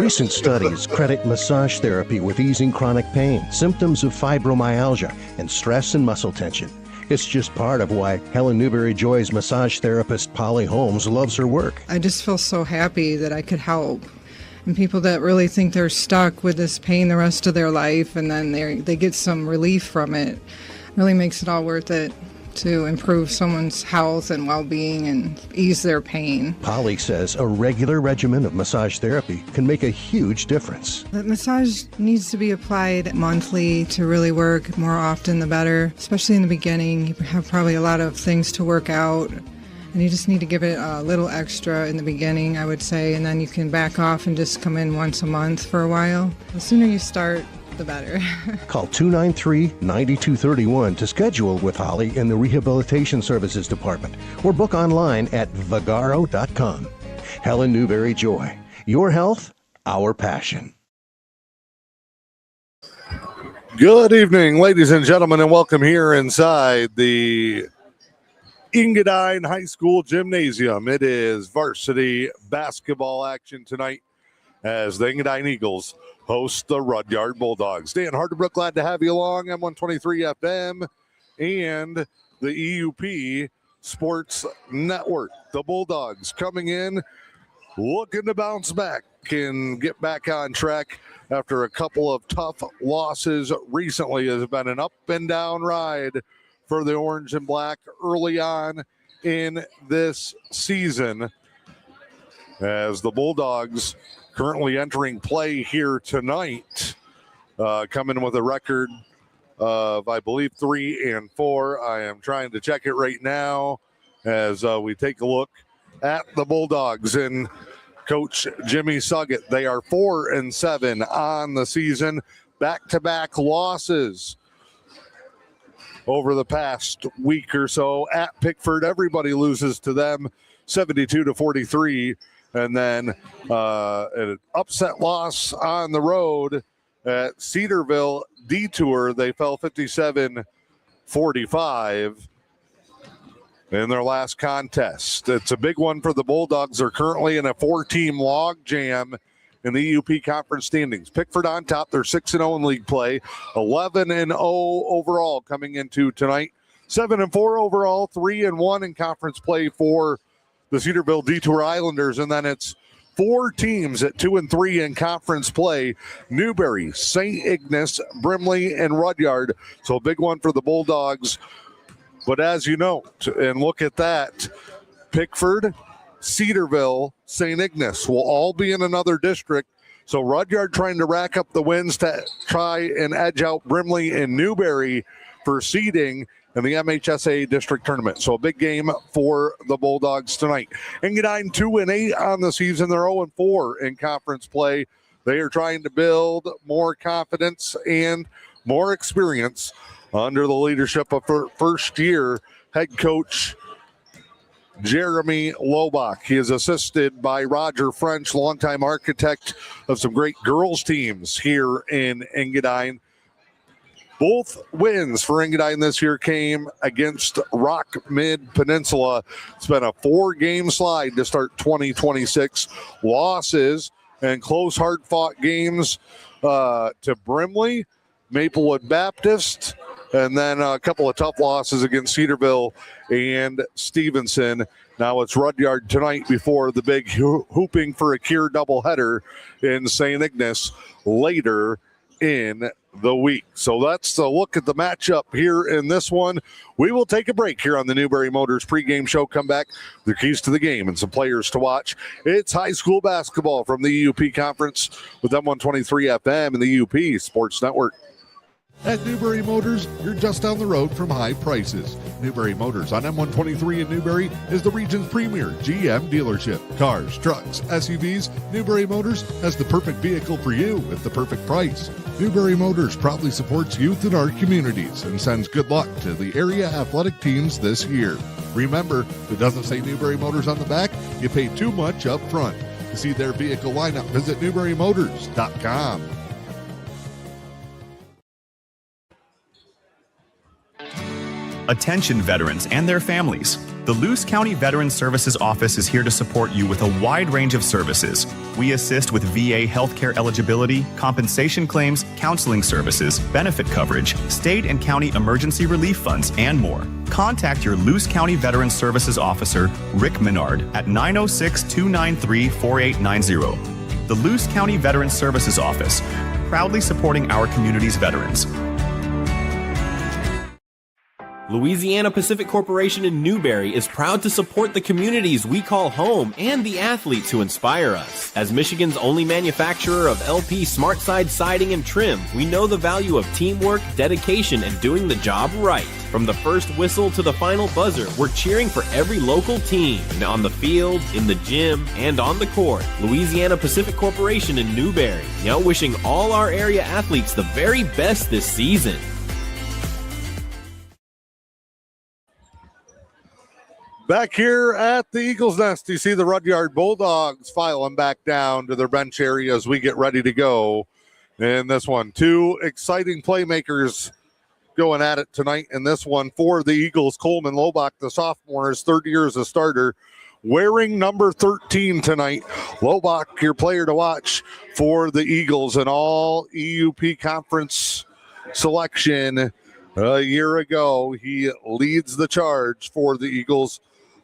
Recent studies credit massage therapy with easing chronic pain, symptoms of fibromyalgia, and stress and muscle tension. It's just part of why Helen Newberry Joy's massage therapist Polly Holmes loves her work. I just feel so happy that I could help. And people that really think they're stuck with this pain the rest of their life and then they get some relief from it, really makes it all worth it to improve someone's health and well-being and ease their pain. Polly says a regular regimen of massage therapy can make a huge difference. The massage needs to be applied monthly to really work. More often the better, especially in the beginning. You have probably a lot of things to work out, and you just need to give it a little extra in the beginning, I would say, and then you can back off and just come in once a month for a while. The sooner you start, the better. Call 293-9231 to schedule with Holly in the Rehabilitation Services Department or book online at vagaro.com. Helen Newberry Joy. Your health, our passion. Good evening, ladies and gentlemen, and welcome here inside the Engadine High School Gymnasium. It is varsity basketball action tonight as the Engadine Eagles host the Rudyard Bulldogs. Dan Hardebrook, glad to have you along. M123 FM and the E.U.P Sports Network. The Bulldogs coming in, looking to bounce back and get back on track after a couple of tough losses recently. It has been an up and down ride for the Orange and Black early on in this season, as the Bulldogs currently entering play here tonight, coming with a record of, I believe, 3-4. I am trying to check it right now as we take a look at the Bulldogs and Coach Jimmy Suggett. They are 4-7 on the season, back-to-back losses over the past week or so. At Pickford, everybody loses to them 72-43. And then an upset loss on the road at Cedarville Detour. They fell 57-45 in their last contest. It's a big one for the Bulldogs. They're currently in a 4-team log jam in the E.U.P conference standings. Pickford on top. They're 6-0 in league play, 11-0 overall coming into tonight, 7-4 overall, 3-1 in conference play for the Cedarville Detour Islanders. And then it's 4 teams at 2-3 in conference play: Newberry, St. Ignace, Brimley, and Rudyard. So a big one for the Bulldogs. But as you note, and look at that, Pickford, Cedarville, St. Ignace will all be in another district. So Rudyard trying to rack up the wins to try and edge out Brimley and Newberry for seeding in the MHSA district tournament. So a big game for the Bulldogs tonight. Engadine 2-8 on the season. They're 0-4 in conference play. They are trying to build more confidence and more experience under the leadership of first-year head coach Jeremy Lobach. He is assisted by Roger French, longtime architect of some great girls teams here in Engadine. Both wins for Engadine this year came against Rock Mid Peninsula. It's been a 4-game slide to start 2026. Losses and close, hard-fought games to Brimley, Maplewood Baptist, and then a couple of tough losses against Cedarville and Stevenson. Now it's Rudyard tonight before the big hooping for a Cure doubleheader in St. Ignace later in the week. So that's the look at the matchup here in this one. We will take a break here on the Newberry Motors pregame show. Come back, the keys to the game and some players to watch. It's high school basketball from the E.U.P conference with M123 FM and the E.U.P Sports Network. At Newberry Motors, you're just down the road from high prices. Newberry Motors on M123 in Newberry is the region's premier GM dealership. Cars, trucks, SUVs, Newberry Motors has the perfect vehicle for you at the perfect price. Newberry Motors proudly supports youth in our communities and sends good luck to the area athletic teams this year. Remember, if it doesn't say Newberry Motors on the back, you pay too much up front. To see their vehicle lineup, visit NewberryMotors.com. Attention veterans and their families. The Luce County Veterans Services Office is here to support you with a wide range of services. We assist with VA healthcare eligibility, compensation claims, counseling services, benefit coverage, state and county emergency relief funds, and more. Contact your Luce County Veterans Services Officer, Rick Menard, at 906-293-4890. The Luce County Veterans Services Office, proudly supporting our community's veterans. Louisiana Pacific Corporation in Newberry is proud to support the communities we call home and the athletes who inspire us. As Michigan's only manufacturer of LP SmartSide siding and trim, we know the value of teamwork, dedication, and doing the job right. From the first whistle to the final buzzer, we're cheering for every local team, on the field, in the gym, and on the court. Louisiana Pacific Corporation in Newberry, now wishing all our area athletes the very best this season. Back here at the Eagles Nest, you see the Rudyard Bulldogs filing back down to their bench area as we get ready to go in this one. Two exciting playmakers going at it tonight in this one for the Eagles. Coleman Lobach, the sophomore, his third year as a starter, wearing number 13 tonight. Lobach, your player to watch for the Eagles, an all E.U.P conference selection a year ago. He leads the charge for the Eagles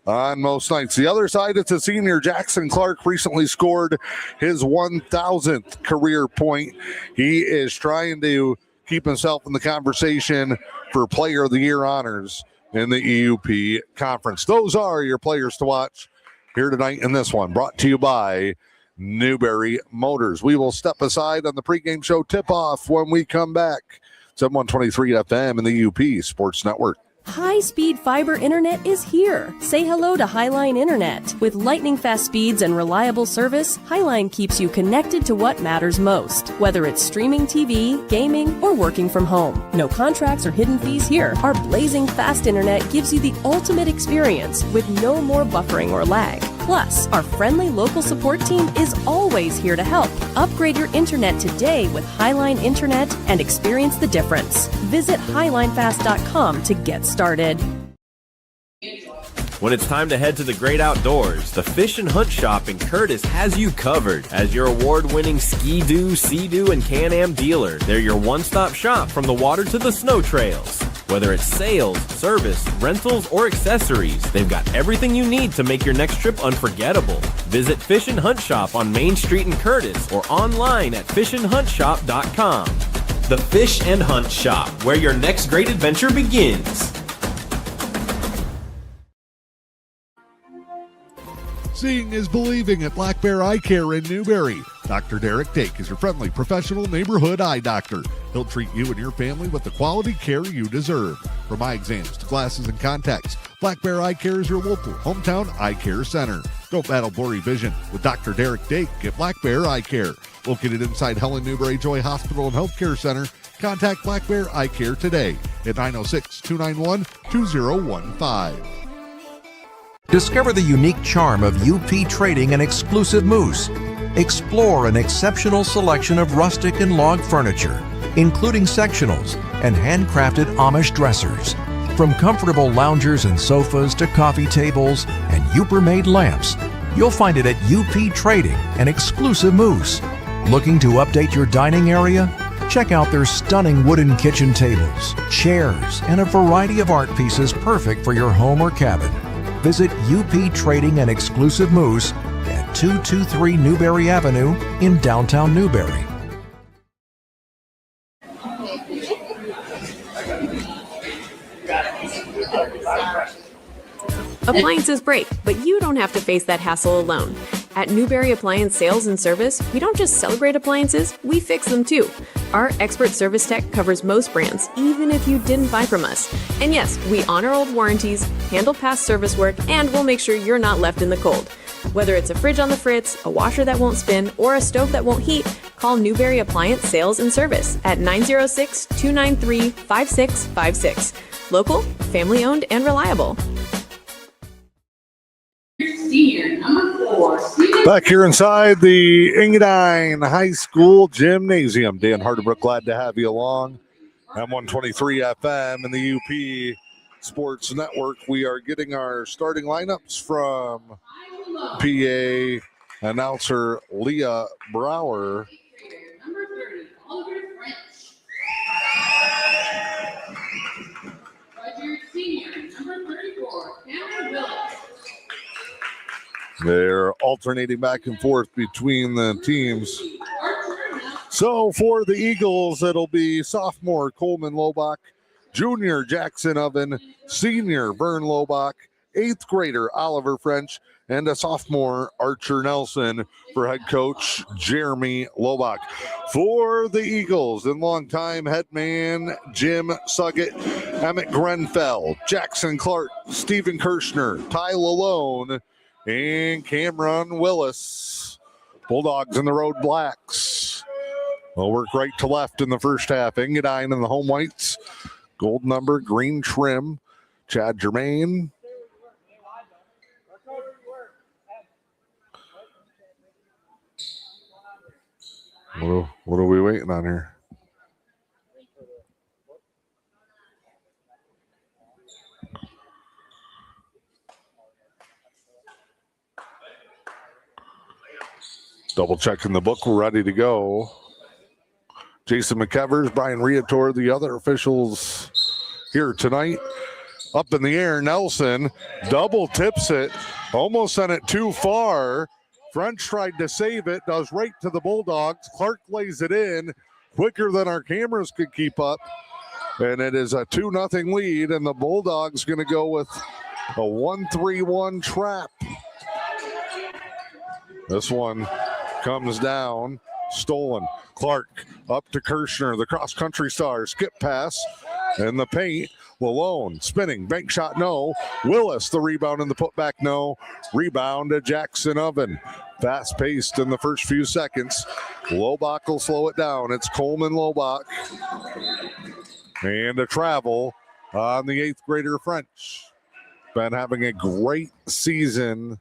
on most nights. The other side, it's a senior. Jackson Clark recently scored his 1,000th career point. He is trying to keep himself in the conversation for Player of the Year honors in the E.U.P conference. Those are your players to watch here tonight in this one, brought to you by Newberry Motors. We will step aside on the pregame show tip-off when we come back. 7123 FM and the E.U.P Sports Network. High-speed fiber internet is here. Say hello to Highline Internet. With lightning-fast speeds and reliable service, Highline keeps you connected to what matters most, whether it's streaming TV, gaming, or working from home. No contracts or hidden fees here. Our blazing fast internet gives you the ultimate experience with no more buffering or lag. Plus, our friendly local support team is always here to help. Upgrade your internet today with Highline Internet and experience the difference. Visit highlinefast.com to get started. When it's time to head to the great outdoors, the Fish and Hunt Shop in Curtis has you covered. As your award-winning Ski-Doo, Sea-Doo, and Can-Am dealer, they're your one-stop shop from the water to the snow trails. Whether it's sales, service, rentals, or accessories, they've got everything you need to make your next trip unforgettable. Visit Fish and Hunt Shop on Main Street in Curtis or online at fishandhuntshop.com. The Fish and Hunt Shop, where your next great adventure begins. Seeing is believing at Black Bear Eye Care in Newberry. Dr. Derek Dake is your friendly professional neighborhood eye doctor. He'll treat you and your family with the quality care you deserve. From eye exams to glasses and contacts, Black Bear Eye Care is your local hometown eye care center. Don't battle blurry vision with Dr. Derek Dake at Black Bear Eye Care. Located inside Helen Newberry Joy Hospital and Healthcare Center, contact Black Bear Eye Care today at 906-291-2015. Discover the unique charm of U.P. Trading and exclusive moose. Explore an exceptional selection of rustic and log furniture, including sectionals and handcrafted Amish dressers. From comfortable loungers and sofas to coffee tables and U.P.-made lamps, you'll find it at U.P. Trading and exclusive moose. Looking to update your dining area? Check out their stunning wooden kitchen tables, chairs, and a variety of art pieces perfect for your home or cabin. Visit U.P. Trading and Exclusive Moose at 223 Newberry Avenue in downtown Newberry. Appliances break, but you don't have to face that hassle alone. At Newberry Appliance Sales and Service, we don't just celebrate appliances, we fix them too. Our expert service tech covers most brands, even if you didn't buy from us. And yes, we honor old warranties, handle past service work, and we'll make sure you're not left in the cold. Whether it's a fridge on the fritz, a washer that won't spin, or a stove that won't heat, call Newberry Appliance Sales and Service at 906-293-5656. Local, family-owned, and reliable. Back here inside the Engadine High School Gymnasium. Dan Hardebrook, glad to have you along. M123 FM and the U.P. Sports Network. We are getting our starting lineups from PA Announcer Leah Brower. They're alternating back and forth between the teams. So for the Eagles, it'll be sophomore Coleman Lobach, junior Jackson Oven, senior Vern Lobach, 8th grader Oliver French, and a sophomore Archer Nelson for head coach Jeremy Lobach. For the Eagles and longtime head man Jim Suggett, Emmett Grenfell, Jackson Clark, Stephen Kirshner, Ty Lalone, and Cameron Willis. Bulldogs in the road blacks. They'll work right to left in the first half. Engadine in the home whites. Gold number, green trim. Chad Germain. What are we waiting on here? Double checking the book. We're ready to go. Jason McEvers, Brian Riator, the other officials here tonight. Up in the air, Nelson double tips it. Almost sent it too far. French tried to save it. Does right to the Bulldogs. Clark lays it in quicker than our cameras could keep up. And it is a 2-0 lead. And the Bulldogs going to go with a 1-3-1 trap. This one comes down, stolen. Clark up to Kirshner, the cross-country star. Skip pass in the paint. Lalone spinning, bank shot, no. Willis, the rebound and the putback, no. Rebound to Jackson Oven. Fast-paced in the first few seconds. Lobach will slow it down. It's Coleman Lobach. And a travel on the 8th grader French. Been having a great season.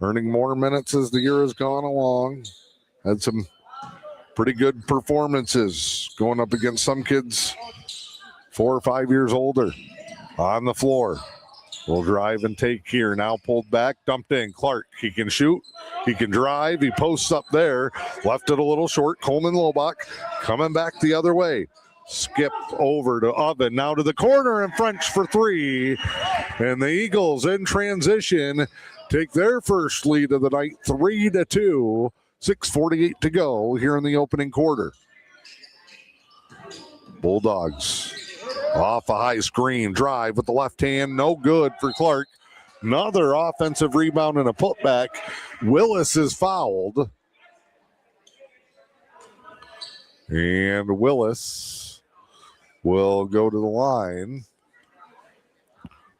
Earning more minutes as the year has gone along. Had some pretty good performances going up against some kids 4 or 5 years older. On the floor. Will drive and take here. Now pulled back, dumped in. Clark, he can shoot. He can drive. He posts up there. Left it a little short. Coleman Lobach coming back the other way. Skip over to Oven. Now to the corner and French for 3. And the Eagles in transition take their first lead of the night, 3-2. 6:48 to go here in the opening quarter. Bulldogs off a high screen drive with the left hand, no good for Clark. Another offensive rebound and a putback. Willis is fouled. And Willis will go to the line.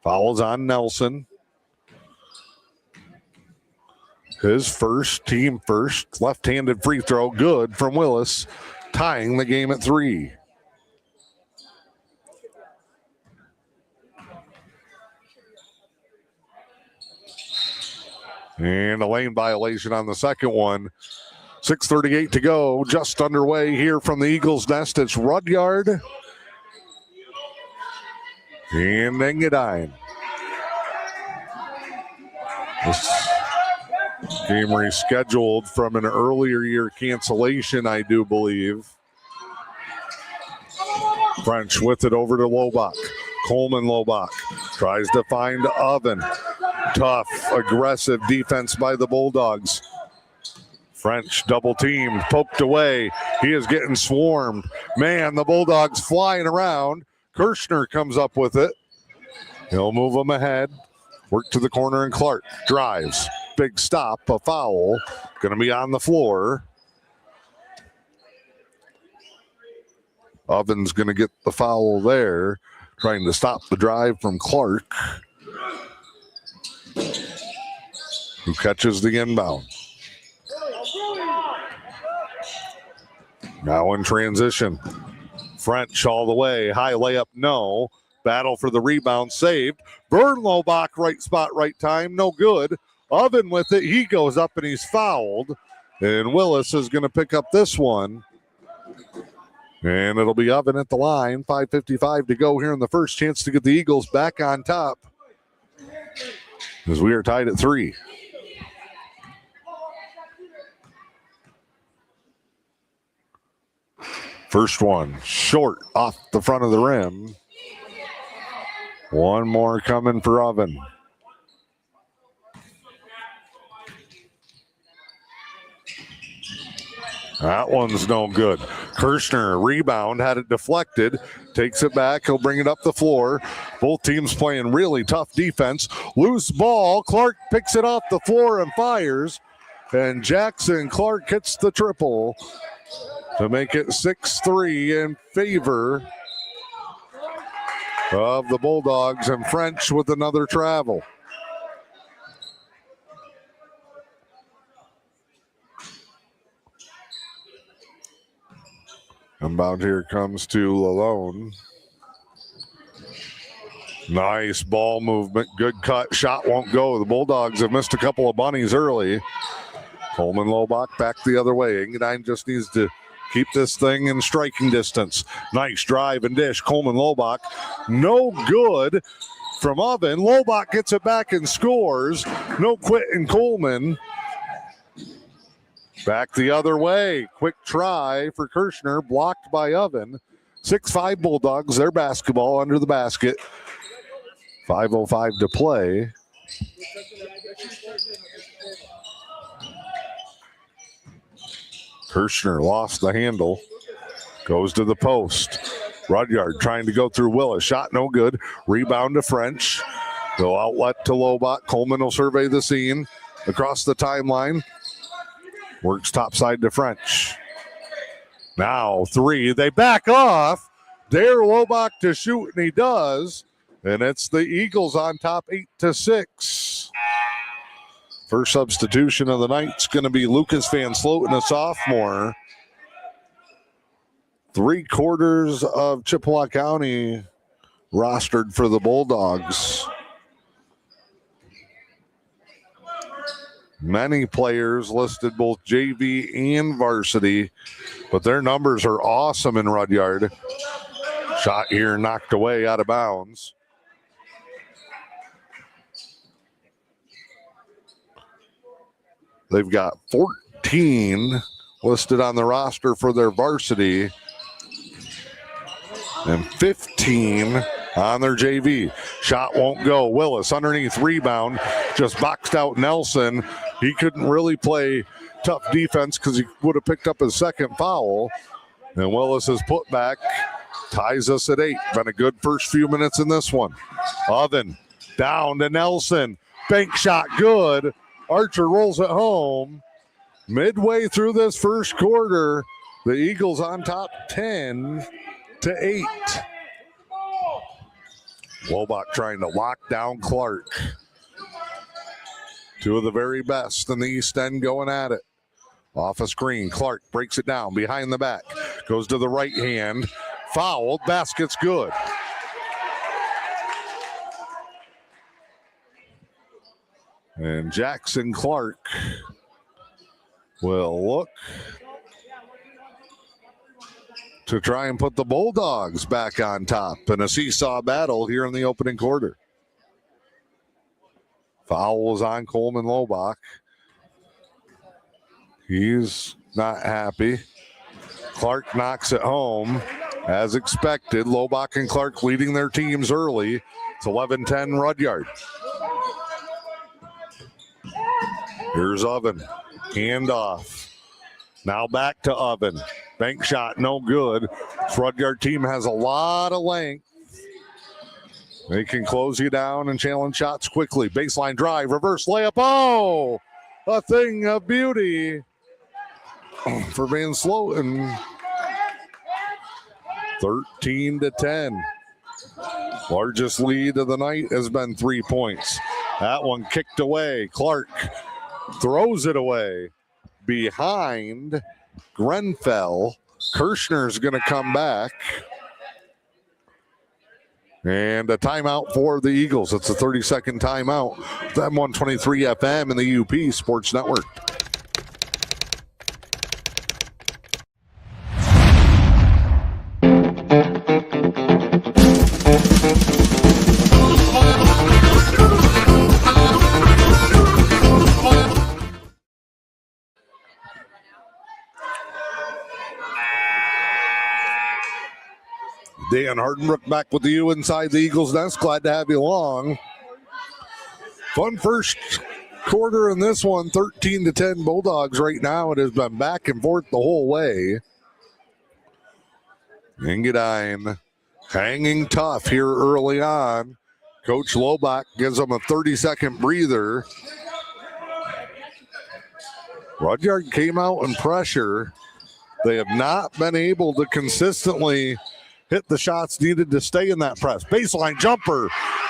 Fouls on Nelson. His first, team first, left-handed free throw, good from Willis, tying the game at 3. And a lane violation on the second one. 6:38 to go, just underway here from the Eagles' nest. It's Rudyard and Engadine. This game rescheduled from an earlier year cancellation, I do believe. French with it over to Lobach. Coleman Lobach tries to find Oven. Tough, aggressive defense by the Bulldogs. French double teamed, poked away. He is getting swarmed. Man, the Bulldogs flying around. Kirshner comes up with it. He'll move them ahead. Work to the corner and Clark drives. Big stop, a foul. Going to be on the floor. Oven's going to get the foul there. Trying to stop the drive from Clark, who catches the inbound. Now in transition. French all the way. High layup, no. Battle for the rebound, saved. Vern Lobach, right spot, right time, no good. Oven with it. He goes up and he's fouled. And Willis is going to pick up this one. And it'll be Oven at the line. 5:55 to go here in the first. Chance to get the Eagles back on top as we are tied at 3. First one short off the front of the rim. One more coming for Oven. That one's no good. Kirschner, rebound, had it deflected, takes it back. He'll bring it up the floor. Both teams playing really tough defense. Loose ball. Clark picks it off the floor and fires. And Jackson Clark hits the triple to make it 6-3 in favor of the Bulldogs, and French with another travel. Inbound here comes to Lalone. Nice ball movement. Good cut. Shot won't go. The Bulldogs have missed a couple of bunnies early. Coleman Lobach back the other way. Engadine just needs to keep this thing in striking distance. Nice drive and dish. Coleman Lobach. No good from Oven. Lobach gets it back and scores. No quit in Coleman. Back the other way. Quick try for Kirschner. Blocked by Oven. 6-5 Bulldogs. Their basketball under the basket. 5:05 to play. Kirschner lost the handle. Goes to the post. Rudyard trying to go through Willis. Shot no good. Rebound to French. Go outlet to Lobach. Coleman will survey the scene. Across the timeline. Works topside to French. Now 3. They back off. Dare Lobach to shoot, and he does. And it's the Eagles on top 8-6. First substitution of the night is going to be Lucas Van Sloten, a sophomore. 3/4 of Chippewa County rostered for the Bulldogs. Many players listed both JV and varsity, but their numbers are awesome in Rudyard. Shot here knocked away out of bounds. They've got 14 listed on the roster for their varsity and 15 on their JV. Shot won't go. Willis underneath rebound. Just boxed out Nelson. He couldn't really play tough defense because he would have picked up his second foul. And Willis is put back. Ties us at 8. Been a good first few minutes in this one. Oven down to Nelson. Bank shot good. Archer rolls it home. Midway through this first quarter, the Eagles on top 10-8. Lobach trying to lock down Clark. Two of the very best in the East End going at it. Off a screen, Clark breaks it down behind the back. Goes to the right hand. Fouled, basket's good. And Jackson Clark will look to try and put the Bulldogs back on top in a seesaw battle here in the opening quarter. Foul was on Coleman Lobach. He's not happy. Clark knocks it home as expected. Lobach and Clark leading their teams early. It's 11-10 Rudyard. Here's Oven. Handoff. Now back to Oven. Bank shot, no good. This Rudyard team has a lot of length. They can close you down and challenge shots quickly. Baseline drive, reverse layup. Oh, a thing of beauty for Van Sloten. 13-10. Largest lead of the night has been 3 points. That one kicked away. Clark throws it away behind Grenfell. Kirschner's going to come back. And a timeout for the Eagles. It's a 30-second timeout. M123 FM and the E.U.P Sports Network. Dan Hardenbrook back with you inside the Eagles nest. Glad to have you along. Fun first quarter in this one, 13-10 Bulldogs right now. It has been back and forth the whole way. Engadine hanging tough here early on. Coach Lobach gives them a 30-second breather. Rudyard came out in pressure. They have not been able to consistently hit the shots needed to stay in that press. Baseline jumper.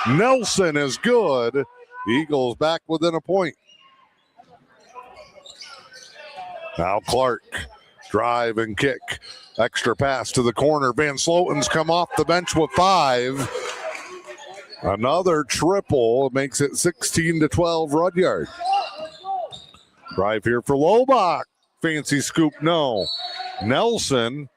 Nelson is good. Eagles back within a point. Now Clark, drive and kick. Extra pass to the corner. Van Sloten's come off the bench with 5. Another triple makes it 16-12 Rudyard. Drive here for Lobach. Fancy scoop, no. Nelson.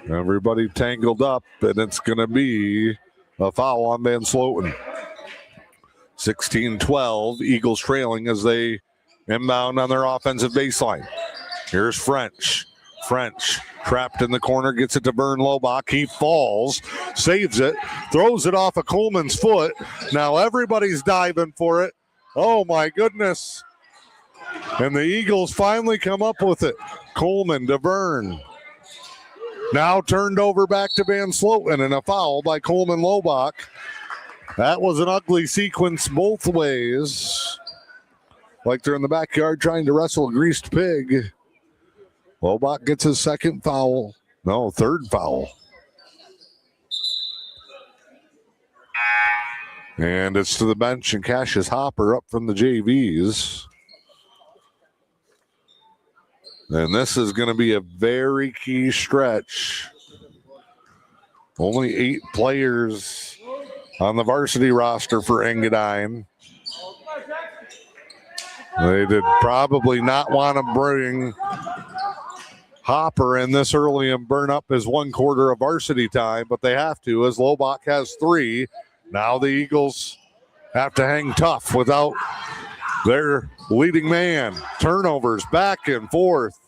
Everybody tangled up, and it's going to be a foul on Van Sloten. 16-12, Eagles trailing as they inbound on their offensive baseline. Here's French. French trapped in the corner, gets it to Vern Lobach. He falls, saves it, throws it off of Coleman's foot. Now everybody's diving for it. Oh my goodness. And the Eagles finally come up with it. Coleman to Vern. Now turned over back to Van Sloten, and a foul by Coleman Lobach. That was an ugly sequence both ways. Like they're in the backyard trying to wrestle a greased pig. Lobach gets his second foul. No, third foul. And it's to the bench, and Cassius Hopper up from the JVs. And this is going to be a very key stretch. Only 8 players on the varsity roster for Engadine. They did probably not want to bring Hopper in this early and burn up his 1 quarter of varsity time, but they have to, as Lobach has 3. Now the Eagles have to hang tough without their leading man. Turnovers back and forth.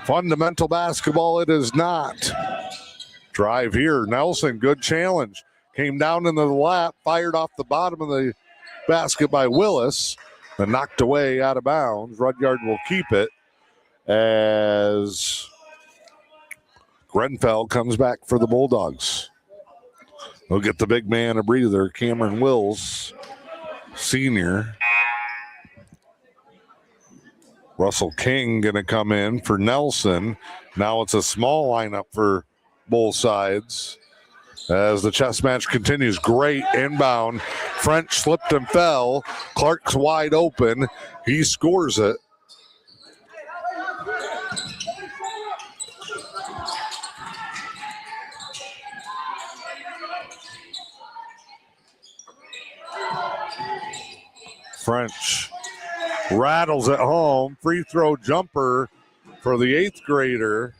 Fundamental basketball it is not. Drive here. Nelson, good challenge. Came down into the lap, fired off the bottom of the basket by Willis, and knocked away out of bounds. Rudyard will keep it as Grenfell comes back for the Bulldogs. They'll get the big man a breather, Cameron Wills, senior. Russell King going to come in for Nelson. Now it's a small lineup for both sides as the chess match continues. Great inbound. French slipped and fell. Clark's wide open. He scores it. French rattles it home. Free throw jumper for the 8th grader.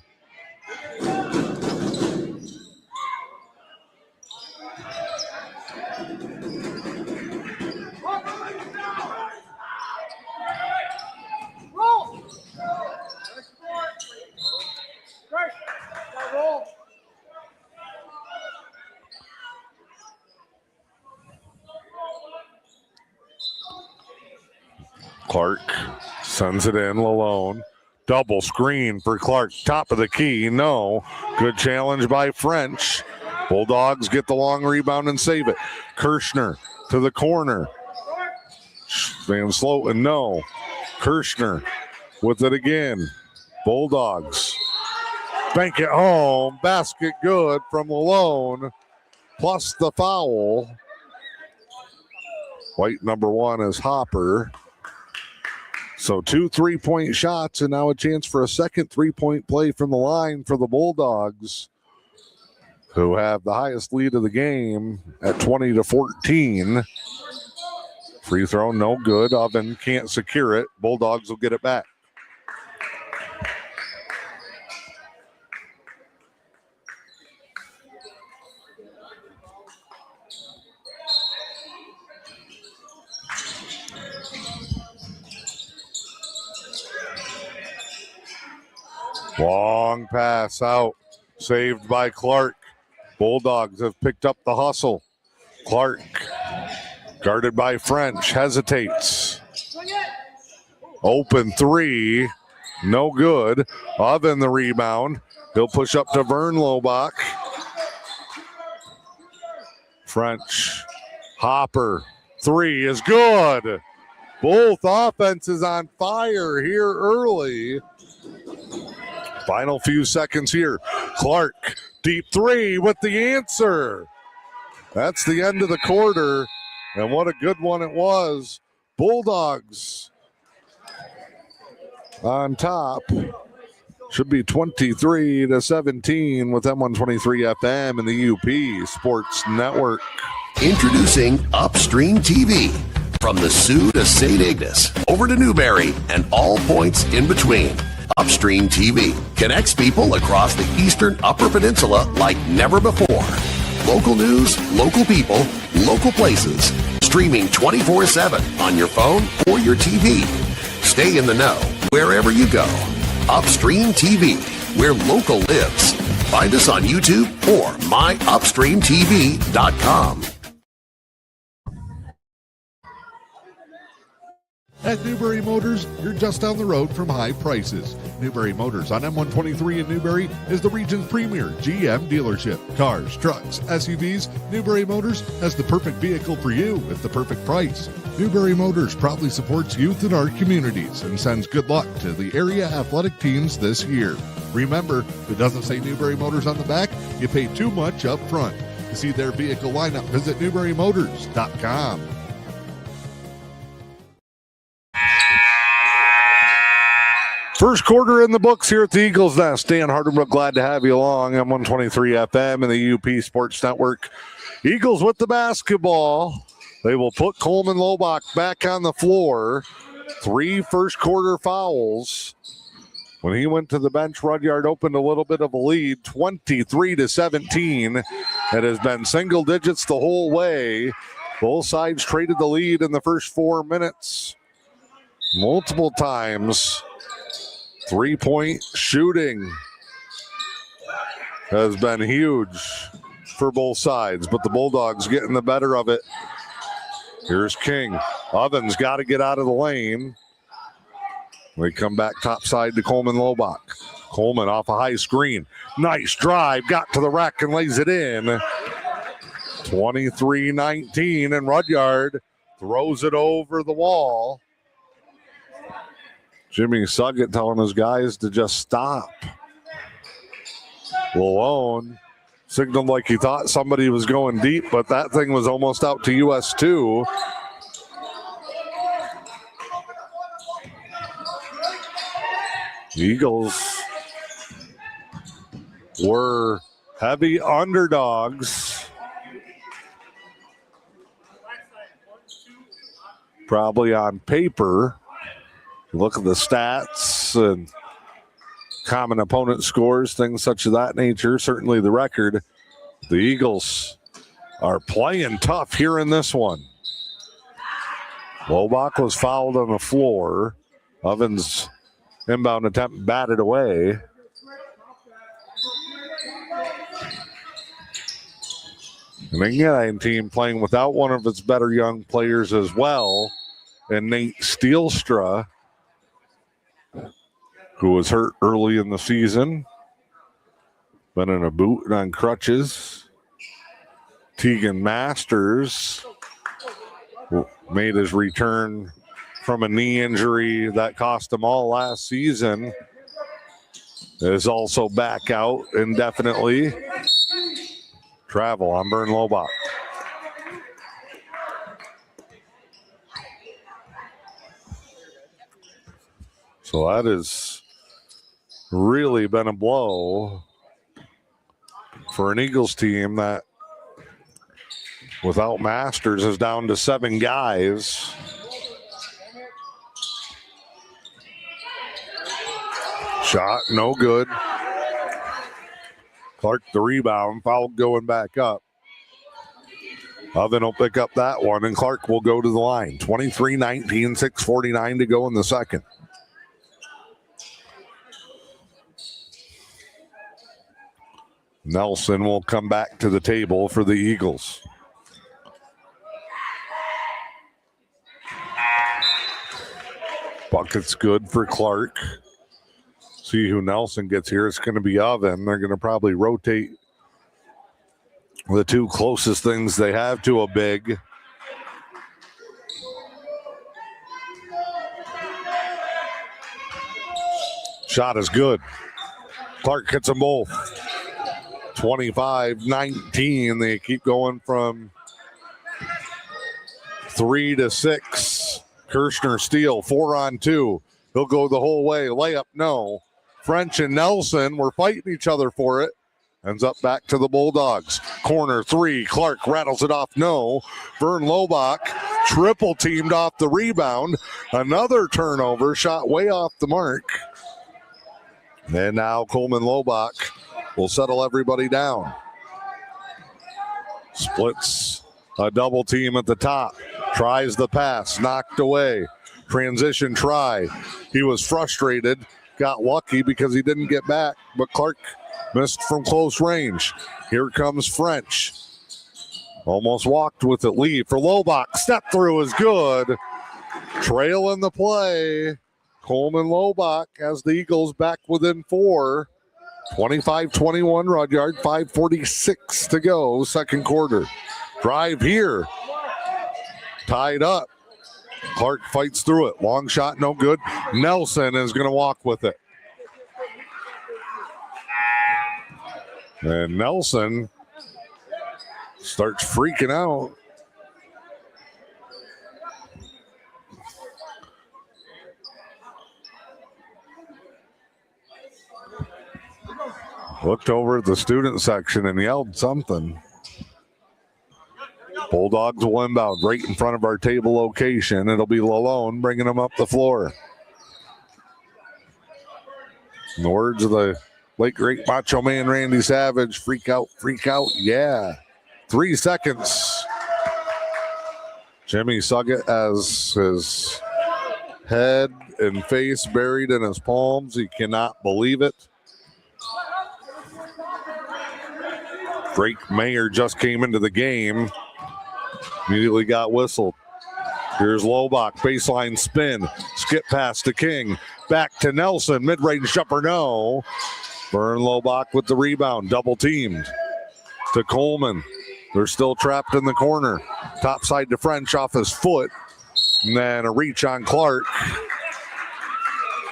Clark sends it in, Lalone. Double screen for Clark. Top of the key, no. Good challenge by French. Bulldogs get the long rebound and save it. Kirschner to the corner. Van Sloten, no. Kirschner with it again. Bulldogs bank it home. Basket good from Lalone. Plus the foul. White number 1 is Hopper. So 2 3-point shots, and now a chance for a second 3-point play from the line for the Bulldogs, who have the highest lead of the game at 20-14. Free throw, no good. Oven can't secure it. Bulldogs will get it back. Long pass out. Saved by Clark. Bulldogs have picked up the hustle. Clark, guarded by French, hesitates. Open three, no good. Oven the rebound. He'll push up to Vern Lobach. French, Hopper, three is good. Both offenses on fire here early. Final few seconds here. Clark, deep three with the answer. That's the end of the quarter, and what a good one it was. Bulldogs on top. Should be 23-17 with M123 FM and the E.U.P Sports Network. Introducing Upstream TV. From the Sioux to St. Ignace, over to Newberry, and all points in between. Upstream TV connects people across the eastern Upper Peninsula like never before. Local news, local people, local places. Streaming 24/7 on your phone or your TV. Stay in the know wherever you go. Upstream TV, where local lives. Find us on YouTube or myupstreamtv.com. At Newberry Motors, you're just down the road from high prices. Newberry Motors on M123 in Newberry is the region's premier GM dealership. Cars, trucks, SUVs, Newberry Motors has the perfect vehicle for you at the perfect price. Newberry Motors proudly supports youth in our communities and sends good luck to the area athletic teams this year. Remember, if it doesn't say Newberry Motors on the back, you pay too much up front. To see their vehicle lineup, visit NewberryMotors.com. First quarter in the books here at the Eagles Nest. Dan Hardenbrook, glad to have you along. I'm 123 FM and the E.U.P Sports Network. Eagles with the basketball. They will put Coleman Lobach back on the floor. 3 first quarter fouls. When he went to the bench, Rudyard opened a little bit of a lead, 23-17. It has been single digits the whole way. Both sides traded the lead in the first 4 minutes multiple times. 3-point shooting has been huge for both sides, but the Bulldogs getting the better of it. Here's King. Ovens got to get out of the lane. They come back topside to Coleman Lobach. Coleman off a high screen. Nice drive, got to the rack and lays it in. 23-19, and Rudyard throws it over the wall. Jimmy Suggett telling his guys to just stop. Lalone signaled like he thought somebody was going deep, but that thing was almost out to US2. The Eagles were heavy underdogs. Probably on paper. Look at the stats and common opponent scores, things such of that nature. Certainly the record. The Eagles are playing tough here in this one. Lobach was fouled on the floor. Ovens' inbound attempt batted away. An Engadine team playing without one of its better young players as well, and Nate Steelstra, who was hurt early in the season. Been in a boot and on crutches. Tegan Masters made his return from a knee injury that cost him all last season. Is also back out indefinitely. Travel on Vern Lobach. So that has really been a blow for an Eagles team that without Masters is down to 7 guys. Shot, no good. Clark the rebound, foul going back up. Oven will pick up that one, and Clark will go to the line. 23-19, 6:49 to go in the second. Nelson will come back to the table for the Eagles. Bucket's good for Clark. See who Nelson gets here. It's going to be Oven. They're going to probably rotate the two closest things they have to a big. Shot is good. Clark hits them both. 25-19. They keep going from 3 to 6. Kirshner steal, 4-on-2. He'll go the whole way. Layup, no. French and Nelson were fighting each other for it. Ends up back to the Bulldogs. Corner 3. Clark rattles it off, no. Vern Lobach triple teamed off the rebound. Another turnover, shot way off the mark. And now Coleman Lobach will settle everybody down. Splits a double team at the top. Tries the pass, knocked away. Transition try. He was frustrated. Got lucky because he didn't get back, but Clark missed from close range. Here comes French. Almost walked with it. Lead for Lobach. Step through is good. Trail in the play. Coleman Lobach has the Eagles back within 4. 25-21 Rudyard. 5:46 to go. Second quarter. Drive here. Tied up. Clark fights through it. Long shot, no good. Nelson is going to walk with it. And Nelson starts freaking out. Looked over at the student section and yelled something. Bulldogs will inbound right in front of our table location. It'll be Lalone bringing them up the floor. In the words of the late great Macho Man Randy Savage, freak out, yeah. 3 seconds. Jimmy Suggett has his head and face buried in his palms. He cannot believe it. Drake Mayer just came into the game. Immediately got whistled. Here's Lobach, baseline spin. Skip pass to King. Back to Nelson, mid-range jumper, no. Vern Lobach with the rebound, double teamed. To Coleman. They're still trapped in the corner. Top side to French off his foot. And then a reach on Clark.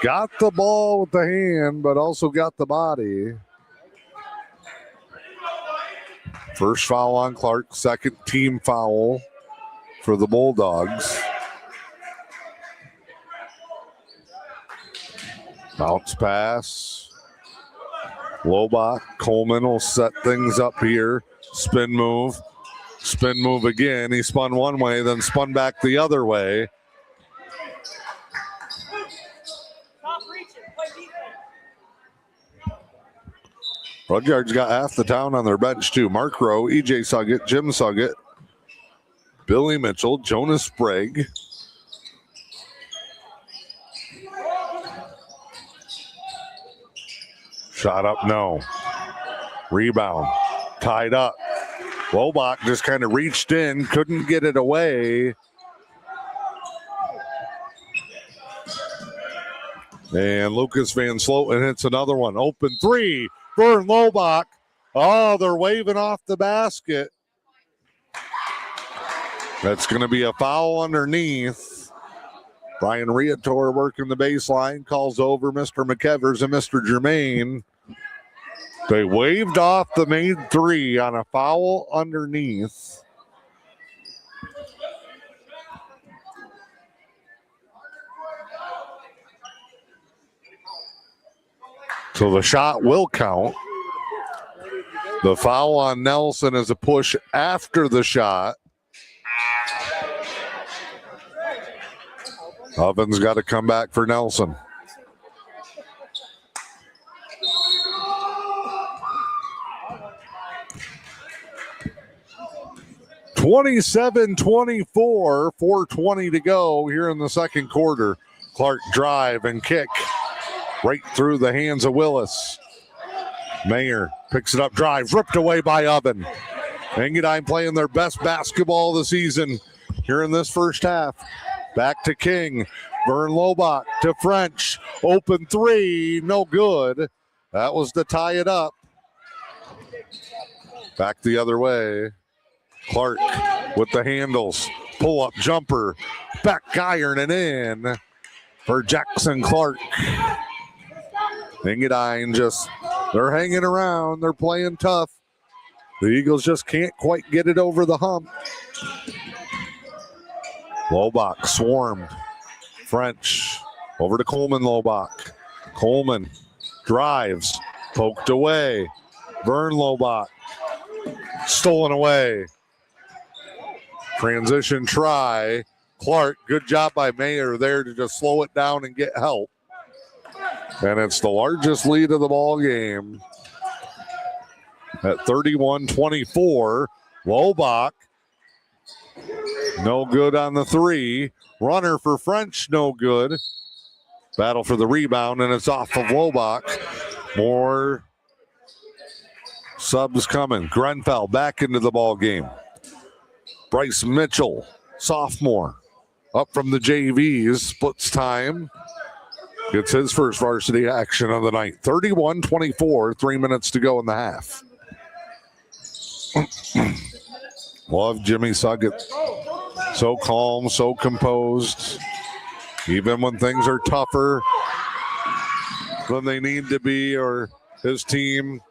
Got the ball with the hand, but also got the body. First foul on Clark, second team foul for the Bulldogs. Bounce pass. Lobach, Coleman will set things up here. Spin move again. He spun one way, then spun back the other way. Rudyard's got half the town on their bench, too. Mark Rowe, E.J. Suggett, Jim Suggett, Billy Mitchell, Jonas Sprague. Shot up, no. Rebound, tied up. Lobach just kind of reached in, couldn't get it away. And Lucas Van Sloten hits another one. Open three. Vern Lobach. Oh, they're waving off the basket. That's going to be a foul underneath. Brian Riator working the baseline. Calls over Mr. McEvers and Mr. Germain. They waved off the made three on a foul underneath. So the shot will count. The foul on Nelson is a push after the shot. Ovens got to come back for Nelson. (27-24), 4:20 to go here in the second quarter. Clark drive and kick right through the hands of Willis. Mayer picks it up, drives, ripped away by Oven. Engadine playing their best basketball of the season here in this first half. Back to King. Vern Lobach to French. Open three, no good. That was to tie it up. Back the other way. Clark with the handles. Pull-up jumper. Back iron and in for Jackson Clark. Engadine they're hanging around. They're playing tough. The Eagles just can't quite get it over the hump. Lobach swarmed. French over to Coleman Lobach. Coleman drives. Poked away. Vern Lobach. Stolen away. Transition try. Clark, good job by Mayer there to just slow it down and get help. And it's the largest lead of the ball game at 31-24. Lobach, no good on the three. Runner for French, no good. Battle for the rebound, and it's off of Lobach. More subs coming. Grenfell back into the ball game. Bryce Mitchell, sophomore, up from the JVs, splits time. Gets his first varsity action of the night. 31-24, 3 minutes to go in the half. Love Jimmy Suggett. So calm, so composed. Even when things are tougher than they need to be, or his team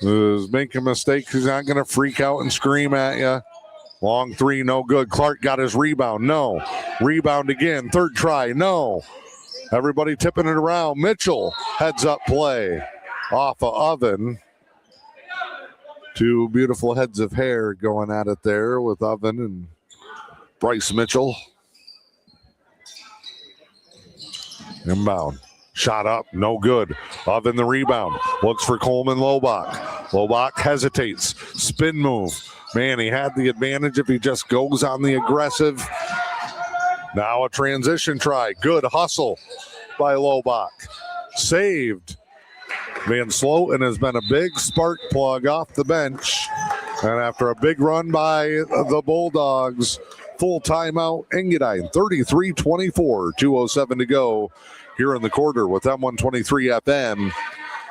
is making mistakes, he's not going to freak out and scream at you. Long three, no good. Clark got his rebound. No. Rebound again. Third try. No. Everybody tipping it around. Mitchell, heads up play off of Oven. Two beautiful heads of hair going at it there with Oven and Bryce Mitchell. Inbound. Shot up. No good. Oven the rebound. Looks for Coleman Lobach. Lobach hesitates. Spin move. Man, he had the advantage if he just goes on the aggressive. Now a transition try. Good hustle by Lobach. Saved. Van Sloten has been a big spark plug off the bench. And after a big run by the Bulldogs, full timeout, Engadine 33-24, 2:07 to go here in the quarter with M123 FM.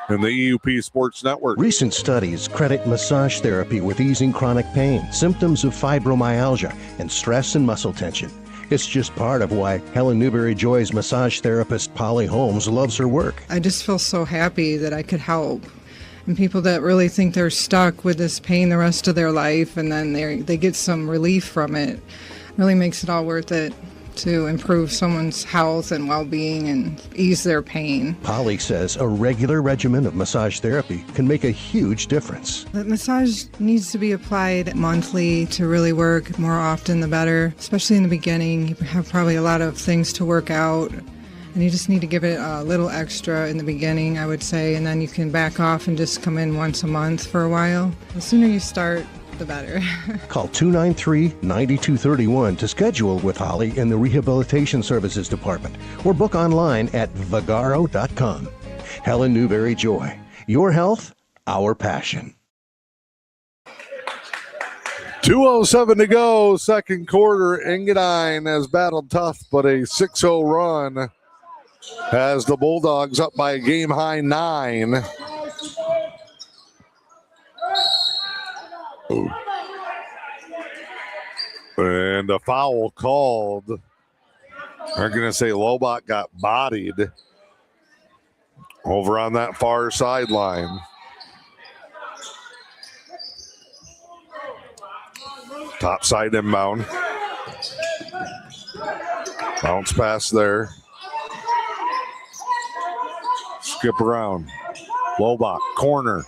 And the E.U.P Sports Network. Recent studies credit massage therapy with easing chronic pain, symptoms of fibromyalgia, and stress and muscle tension. It's just part of why Helen Newberry Joy's massage therapist Polly Holmes loves her work. I just feel so happy that I could help. And people that really think they're stuck with this pain the rest of their life and then they get some relief from it, really makes it all worth it to improve someone's health and well-being and ease their pain. Polly says a regular regimen of massage therapy can make a huge difference. The massage needs to be applied monthly to really work. More often the better, especially in the beginning. You have probably a lot of things to work out, and you just need to give it a little extra in the beginning, I would say, and then you can back off and just come in once a month for a while. The sooner you start, the better. Call 293-9231 to schedule with Holly in the Rehabilitation Services Department or book online at vagaro.com. Helen Newberry Joy. Your health, our passion. 2:07 to go, second quarter. Engadine has battled tough, but a 6-0 run has the Bulldogs up by a game-high 9. And a foul called. They're going to say Lobach got bodied over on that far sideline. Top side inbound. Bounce pass there. Skip around. Lobach, corner.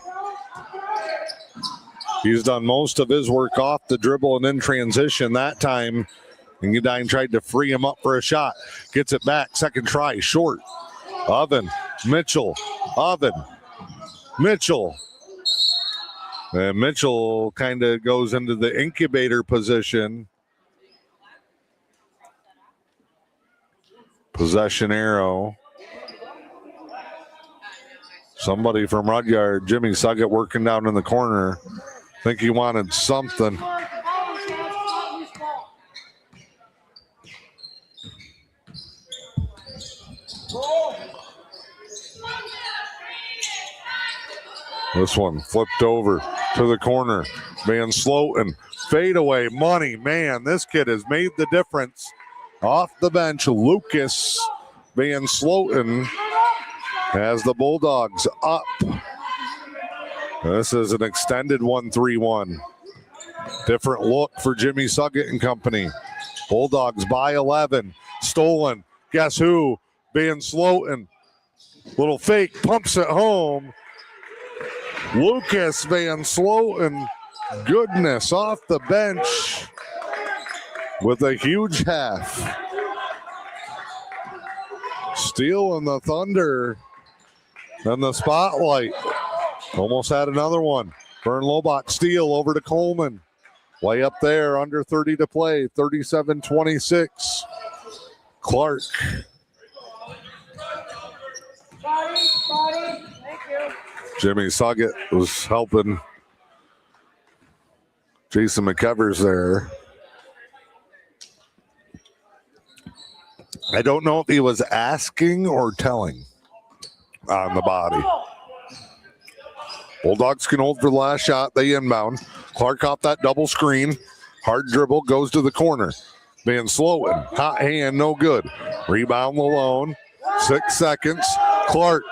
He's done most of his work off the dribble and in transition. That time, Engadine tried to free him up for a shot. Gets it back. Second try, short. Oven, Mitchell, Oven, Mitchell. And Mitchell kind of goes into the incubator position. Possession arrow. Somebody from Rudyard, Jimmy Suggett, working down in the corner. I think he wanted something. This one flipped over to the corner. Van Sloten, fadeaway money. Man, this kid has made the difference. Off the bench, Lucas Van Sloten has the Bulldogs up. This is an extended 1-3-1. Different look for Jimmy Suggett and company. Bulldogs by 11. Stolen. Guess who? Van Sloten. Little fake, pumps it home. Lucas Van Sloten, goodness, off the bench with a huge half. Stealing the thunder and the spotlight. Almost had another one. Vern Lobach steal over to Coleman. Way up there, under 30 to play, 37-26. Clark. Thank you. Jimmy Suggett was helping Jason McEvers there. I don't know if he was asking or telling on the body. Bulldogs can hold for the last shot. They inbound. Clark off that double screen. Hard dribble, goes to the corner. Van Sloten, hot hand, no good. Rebound Malone. 6 seconds. Clark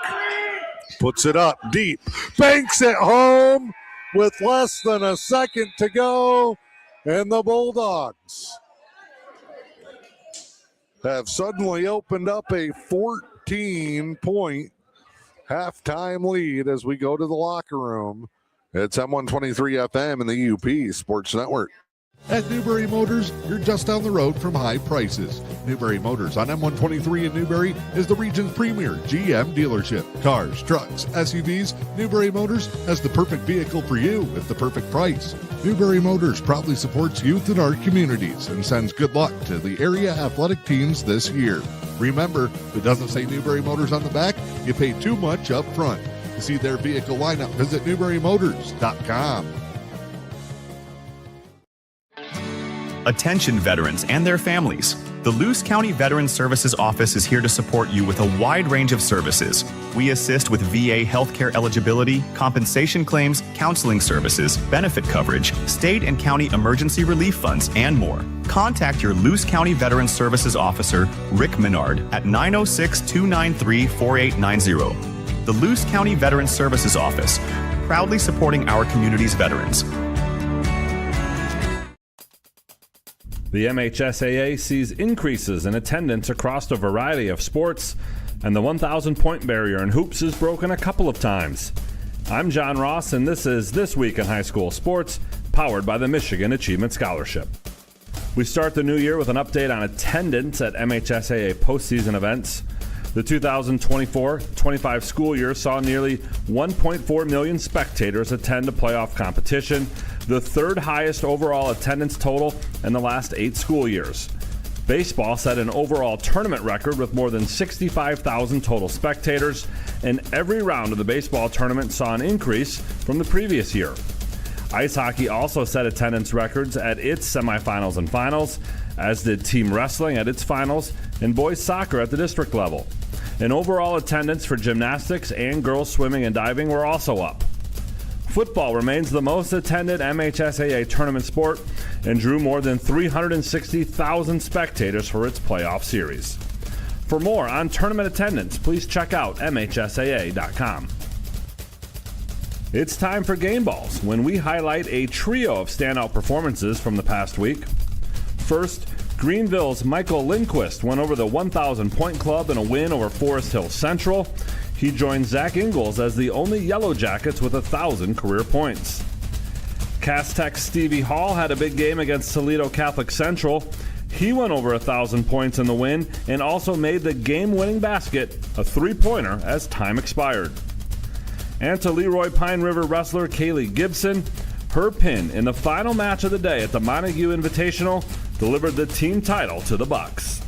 puts it up deep. Banks it home with less than a second to go. And the Bulldogs have suddenly opened up a 14-point halftime lead as we go to the locker room. It's M123 FM and the E.U.P Sports Network. At Newberry Motors, you're just down the road from high prices. Newberry Motors on M123 in Newberry is the region's premier GM dealership. Cars, trucks, SUVs, Newberry Motors has the perfect vehicle for you at the perfect price. Newberry Motors proudly supports youth in our communities and sends good luck to the area athletic teams this year. Remember, if it doesn't say Newberry Motors on the back, you pay too much up front. To see their vehicle lineup, visit NewberryMotors.com. Attention veterans and their families. The Luce County Veterans Services Office is here to support you with a wide range of services. We assist with VA healthcare eligibility, compensation claims, counseling services, benefit coverage, state and county emergency relief funds, and more. Contact your Luce County Veterans Services Officer, Rick Menard, at 906-293-4890. The Luce County Veterans Services Office, proudly supporting our community's veterans. The MHSAA sees increases in attendance across a variety of sports, and the 1,000-point barrier in hoops is broken a couple of times. I'm John Ross, and this is This Week in High School Sports, powered by the Michigan Achievement Scholarship. We start the new year with an update on attendance at MHSAA postseason events. The 2024-25 school year saw nearly 1.4 million spectators attend a playoff competition, the third highest overall attendance total in the last 8 school years. Baseball set an overall tournament record with more than 65,000 total spectators, and every round of the baseball tournament saw an increase from the previous year. Ice hockey also set attendance records at its semifinals and finals, as did team wrestling at its finals and boys soccer at the district level. And overall attendance for gymnastics and girls swimming and diving were also up. Football remains the most attended MHSAA tournament sport and drew more than 360,000 spectators for its playoff series. For more on tournament attendance, please check out MHSAA.com. It's time for Game Balls, when we highlight a trio of standout performances from the past week. First, Greenville's Michael Lindquist went over the 1,000-point club in a win over Forest Hill Central. He joined Zach Ingalls as the only Yellow Jackets with 1,000 career points. Cass Tech's Stevie Hall had a big game against Toledo Catholic Central. He went over 1,000 points in the win and also made the game-winning basket, a three-pointer, as time expired. And to Leroy Pine River wrestler Kaylee Gibson, her pin in the final match of the day at the Montague Invitational delivered the team title to the Bucks.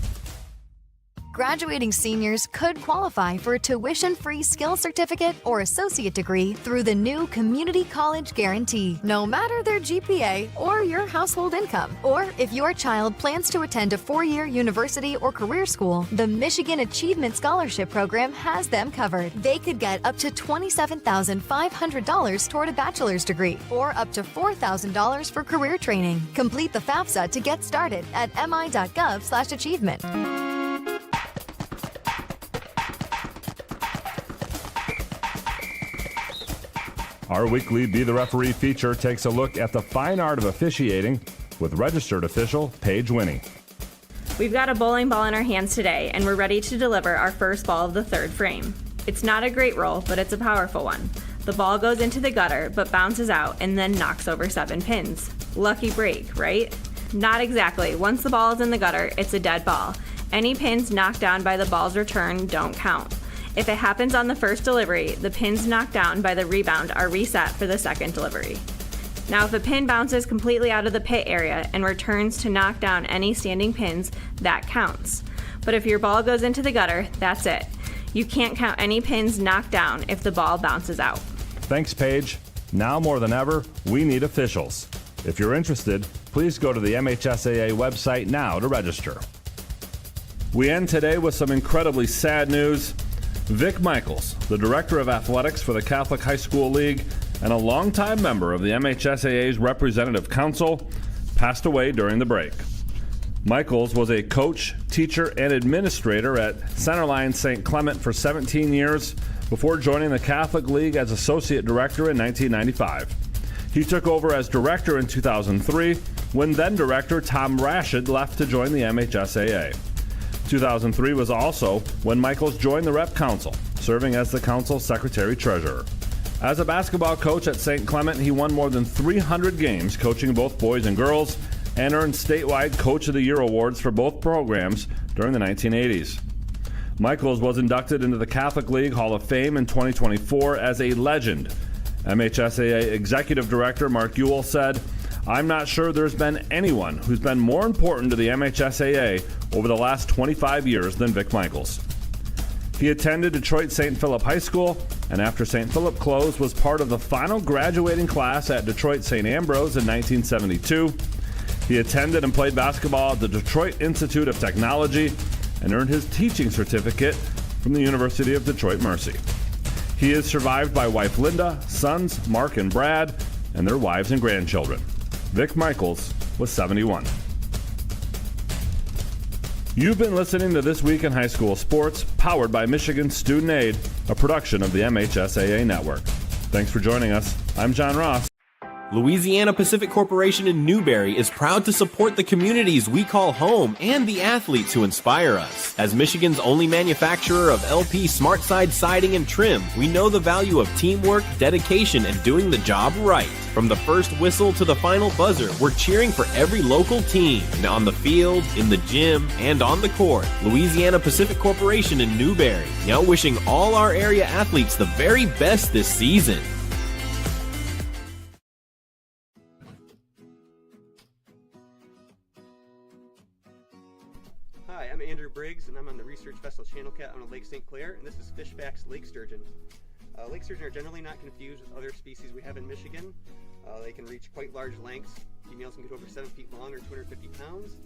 graduating seniors could qualify for a tuition-free skills certificate or associate degree through the new Community College Guarantee, no matter their GPA or your household income. Or if your child plans to attend a 4-year university or career school, the Michigan Achievement Scholarship Program has them covered. They could get up to $27,500 toward a bachelor's degree or up to $4,000 for career training. Complete the FAFSA to get started at mi.gov/achievement. Our weekly Be the Referee feature takes a look at the fine art of officiating with registered official Paige Winnie. We've got a bowling ball in our hands today, and we're ready to deliver our first ball of the third frame. It's not a great roll, but it's a powerful one. The ball goes into the gutter, but bounces out and then knocks over 7 pins. Lucky break, right? Not exactly. Once the ball is in the gutter, it's a dead ball. Any pins knocked down by the ball's return don't count. If it happens on the first delivery, the pins knocked down by the rebound are reset for the second delivery. Now, if a pin bounces completely out of the pit area and returns to knock down any standing pins, that counts. But if your ball goes into the gutter, that's it. You can't count any pins knocked down if the ball bounces out. Thanks, Paige. Now more than ever, we need officials. If you're interested, please go to the MHSAA website now to register. We end today with some incredibly sad news. Vic Michaels, the Director of Athletics for the Catholic High School League and a longtime member of the MHSAA's Representative Council, passed away during the break. Michaels was a coach, teacher, and administrator at Centerline St. Clement for 17 years before joining the Catholic League as Associate Director in 1995. He took over as Director in 2003 when then-Director Tom Rashid left to join the MHSAA. 2003 was also when Michaels joined the Rep Council, serving as the Council's Secretary-Treasurer. As a basketball coach at St. Clement, he won more than 300 games coaching both boys and girls and earned statewide Coach of the Year awards for both programs during the 1980s. Michaels was inducted into the Catholic League Hall of Fame in 2024 as a legend. MHSAA Executive Director Mark Ewell said, "I'm not sure there's been anyone who's been more important to the MHSAA over the last 25 years than Vic Michaels." He attended Detroit St. Philip High School, and after St. Philip closed, was part of the final graduating class at Detroit St. Ambrose in 1972. He attended and played basketball at the Detroit Institute of Technology and earned his teaching certificate from the University of Detroit Mercy. He is survived by wife Linda, sons Mark and Brad, and their wives and grandchildren. Vic Michaels was 71. You've been listening to This Week in High School Sports, powered by Michigan Student Aid, a production of the MHSAA Network. Thanks for joining us. I'm John Ross. Louisiana Pacific Corporation in Newberry is proud to support the communities we call home and the athletes who inspire us. As Michigan's only manufacturer of LP Smart Side siding and trim, we know the value of teamwork, dedication, and doing the job right. From the first whistle to the final buzzer, we're cheering for every local team, on the field, in the gym, and on the court. Louisiana Pacific Corporation in Newberry, now wishing all our area athletes the very best this season. Hi, I'm Andrew Briggs, and I'm on the Research Vessel Channel Cat on Lake St. Clair, and this is Fishback's lake sturgeon. Lake sturgeon are generally not confused with other species we have in Michigan. They can reach quite large lengths. Females can get over 7 feet long or 250 pounds,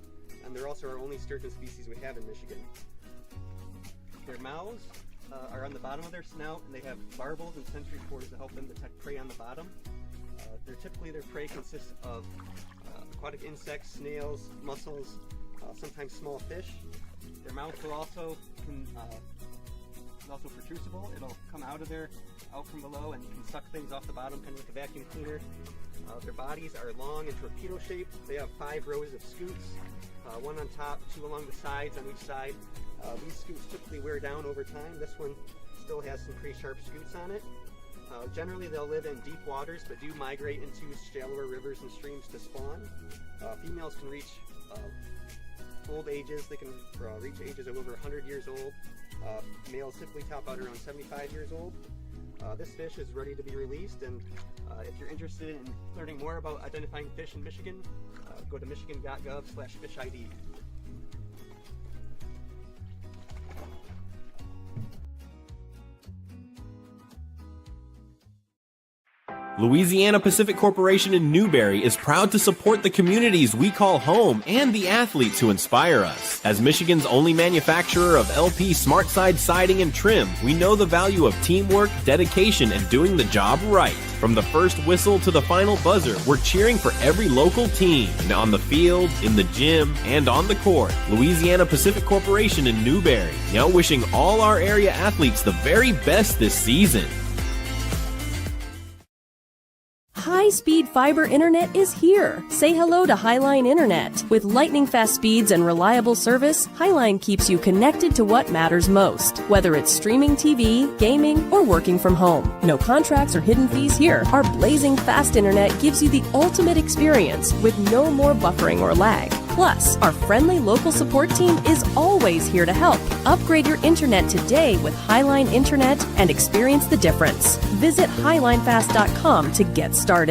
and they're also our only sturgeon species we have in Michigan. Their mouths are on the bottom of their snout, and they have barbels and sensory pores to help them detect prey on the bottom. Typically their prey consists of aquatic insects, snails, mussels, sometimes small fish. Their mouth will also is also protrusible. It'll come out from below, and you can suck things off the bottom kind of with a vacuum cleaner. Their bodies are long and torpedo shaped. They have 5 rows of scoots, 1 on top, 2 along the sides on each side. These scoots typically wear down over time. This one still has some pretty sharp scoots on it. Generally they'll live in deep waters, but do migrate into shallower rivers and streams to spawn. Females can reach old ages. They can reach ages of over 100 years old. Males typically top out around 75 years old. This fish is ready to be released, and if you're interested in learning more about identifying fish in Michigan, go to michigan.gov/fishid. Louisiana Pacific Corporation in Newberry is proud to support the communities we call home and the athletes who inspire us. As Michigan's only manufacturer of LP SmartSide siding and trim, we know the value of teamwork, dedication, and doing the job right. From the first whistle to the final buzzer, we're cheering for every local team, and on the field, in the gym, and on the court. Louisiana Pacific Corporation in Newberry, now wishing all our area athletes the very best this season. High-speed fiber internet is here. Say hello to Highline Internet. With lightning-fast speeds and reliable service, Highline keeps you connected to what matters most. Whether it's streaming TV, gaming, or working from home. No contracts or hidden fees here. Our blazing fast internet gives you the ultimate experience with no more buffering or lag. Plus, our friendly local support team is always here to help. Upgrade your internet today with Highline Internet and experience the difference. Visit highlinefast.com to get started.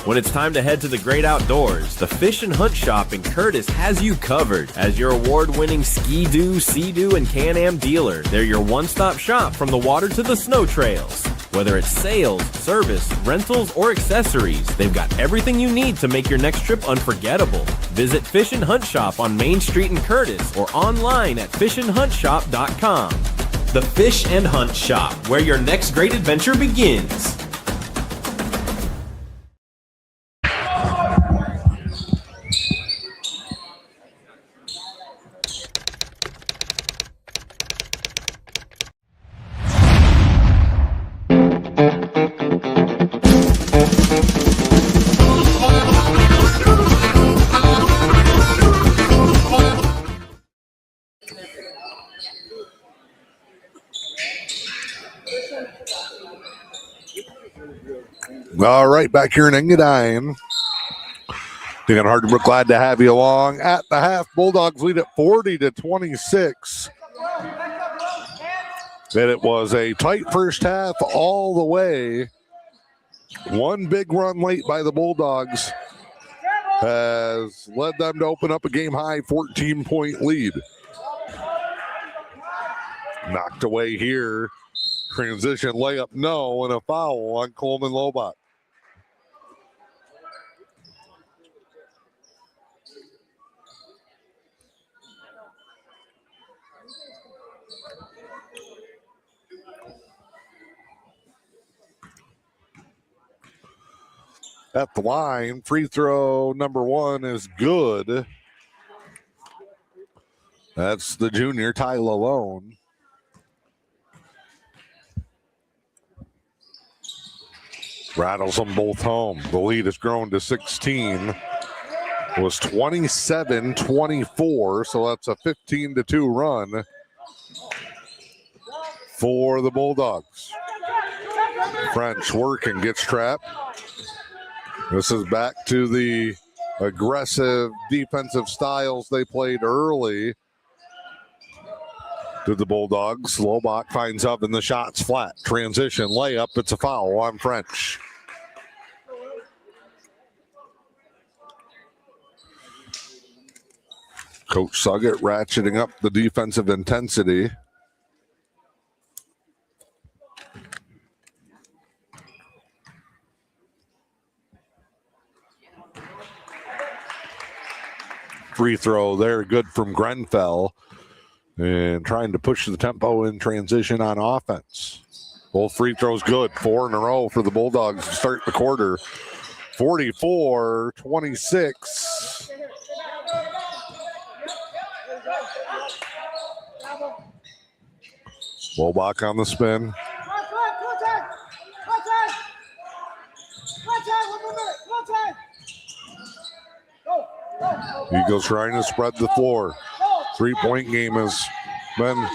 When it's time to head to the great outdoors, the Fish and Hunt Shop in Curtis has you covered. As your award-winning Ski-Doo, Sea-Doo, and Can-Am dealer, they're your one-stop shop from the water to the snow trails. Whether it's sales, service, rentals, or accessories, they've got everything you need to make your next trip unforgettable. Visit Fish and Hunt Shop on Main Street in Curtis or online at fishandhuntshop.com. The Fish and Hunt Shop, where your next great adventure begins. All right, back here in Engadine. Digging Hardenbrook, glad to have you along. At the half, Bulldogs lead at 40-26. And it was a tight first half all the way. One big run late by the Bulldogs has led them to open up a game-high 14-point lead. Knocked away here. Transition layup, no, and a foul on Coleman Lobach. At the line, free throw number one is good. That's the junior, Ty Lalone. Rattles them both home. The lead has grown to 16. It was 27-24, so that's a 15-2 run for the Bulldogs. French working, gets trapped. This is back to the aggressive defensive styles they played early to the Bulldogs. Lobach finds up and the shot's flat. Transition, layup, it's a foul on French. Coach Suggett ratcheting up the defensive intensity. Free throw there, good from Grenfell. And trying to push the tempo in transition on offense. Both free throws good. 4 in a row for the Bulldogs to start the quarter. 44-26. Lobach on the spin. Eagles trying to spread the floor. Three-point game has been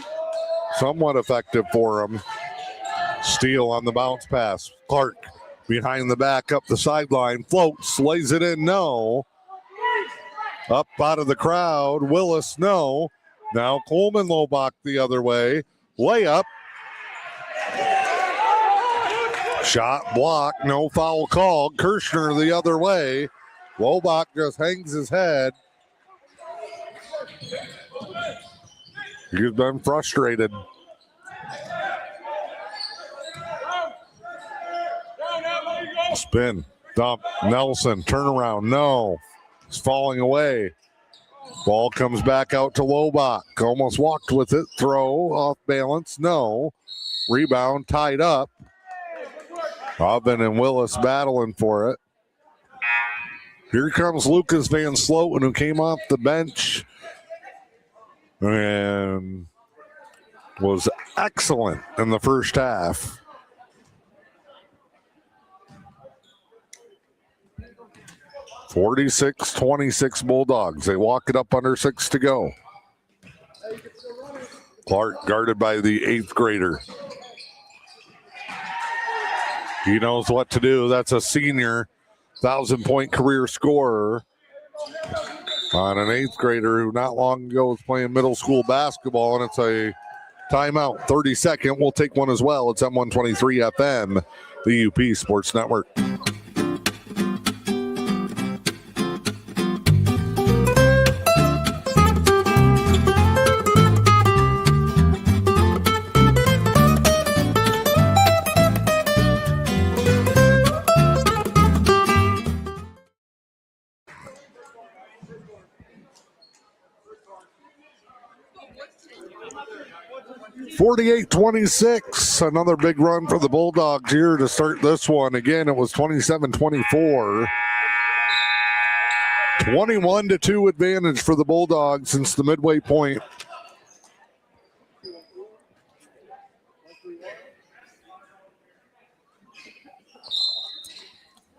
somewhat effective for them. Steele on the bounce pass. Clark behind the back, up the sideline. Floats, lays it in, no. Up out of the crowd. Willis, no. Now Coleman Lobach the other way. Layup. Shot blocked, no foul called. Kirshner the other way. Lobach just hangs his head. He's been frustrated. Spin, dump, Nelson, turnaround, no. It's falling away. Ball comes back out to Lobach. Almost walked with it. Throw, off balance, no. Rebound, tied up. Oven and Willis battling for it. Here comes Lucas Van Sloten, who came off the bench and was excellent in the first half. (46-26) Bulldogs. They walk it up under 6 to go. Clark guarded by the 8th grader. He knows what to do. That's a senior 1,000-point career scorer on an 8th grader who not long ago was playing middle school basketball, and it's a timeout. 32nd. We'll take one as well. It's M123 FM, the E.U.P Sports Network. (48-26). Another big run for the Bulldogs here to start this one. Again, it was 27-24. 21-2 advantage for the Bulldogs since the midway point.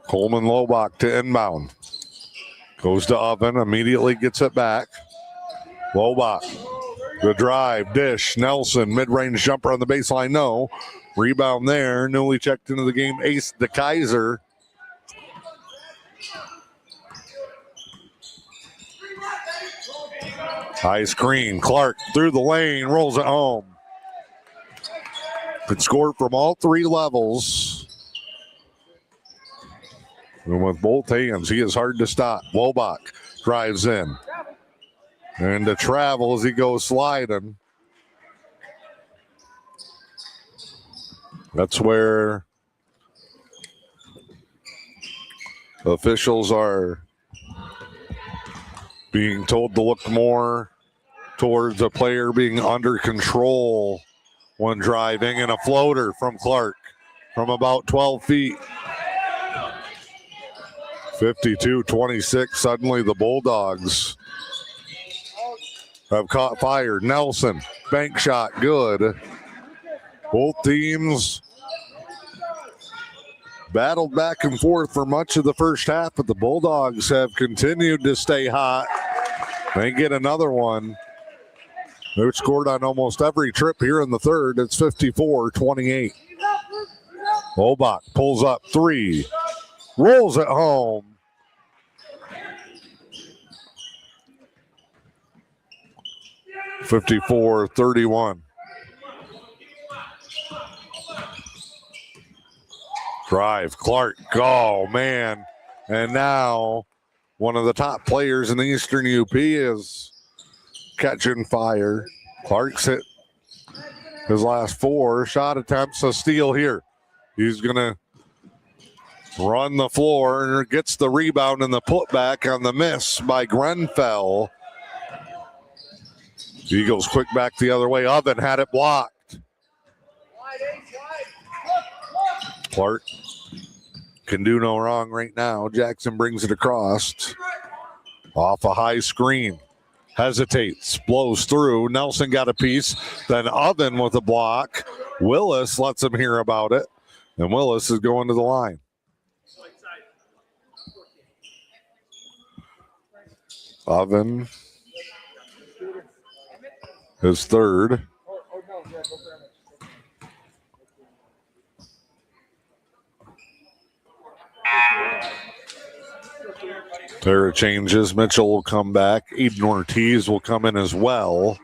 Coleman Lobach to inbound. Goes to Oven, immediately gets it back. Lobach. The drive, dish, Nelson, mid-range jumper on the baseline, no. Rebound there, newly checked into the game, Ace DeKaiser. High screen, Clark through the lane, rolls it home. Could score from all 3 levels. And with both hands, he is hard to stop. Lobach drives in. And to travel as he goes sliding. That's where officials are being told to look more towards a player being under control when driving, and a floater from Clark from about 12 feet. 52-26. Suddenly the Bulldogs have caught fire. Nelson, bank shot, good. Both teams battled back and forth for much of the first half, but the Bulldogs have continued to stay hot. They get another one. They've scored on almost every trip here in the third. It's 54-28. Lobach pulls up 3, rolls it home. (54-31). Drive, Clark, oh man. And now one of the top players in the Eastern UP is catching fire. Clark's hit his last 4 shot attempts, a steal here. He's gonna run the floor and gets the rebound and the putback on the miss by Grenfell. Eagles quick back the other way. Oven had it blocked. Clark can do no wrong right now. Jackson brings it across. Off a high screen. Hesitates. Blows through. Nelson got a piece. Then Oven with a block. Willis lets him hear about it. And Willis is going to the line. Oven. His third. There it changes. Mitchell will come back. Eden Ortiz will come in as well.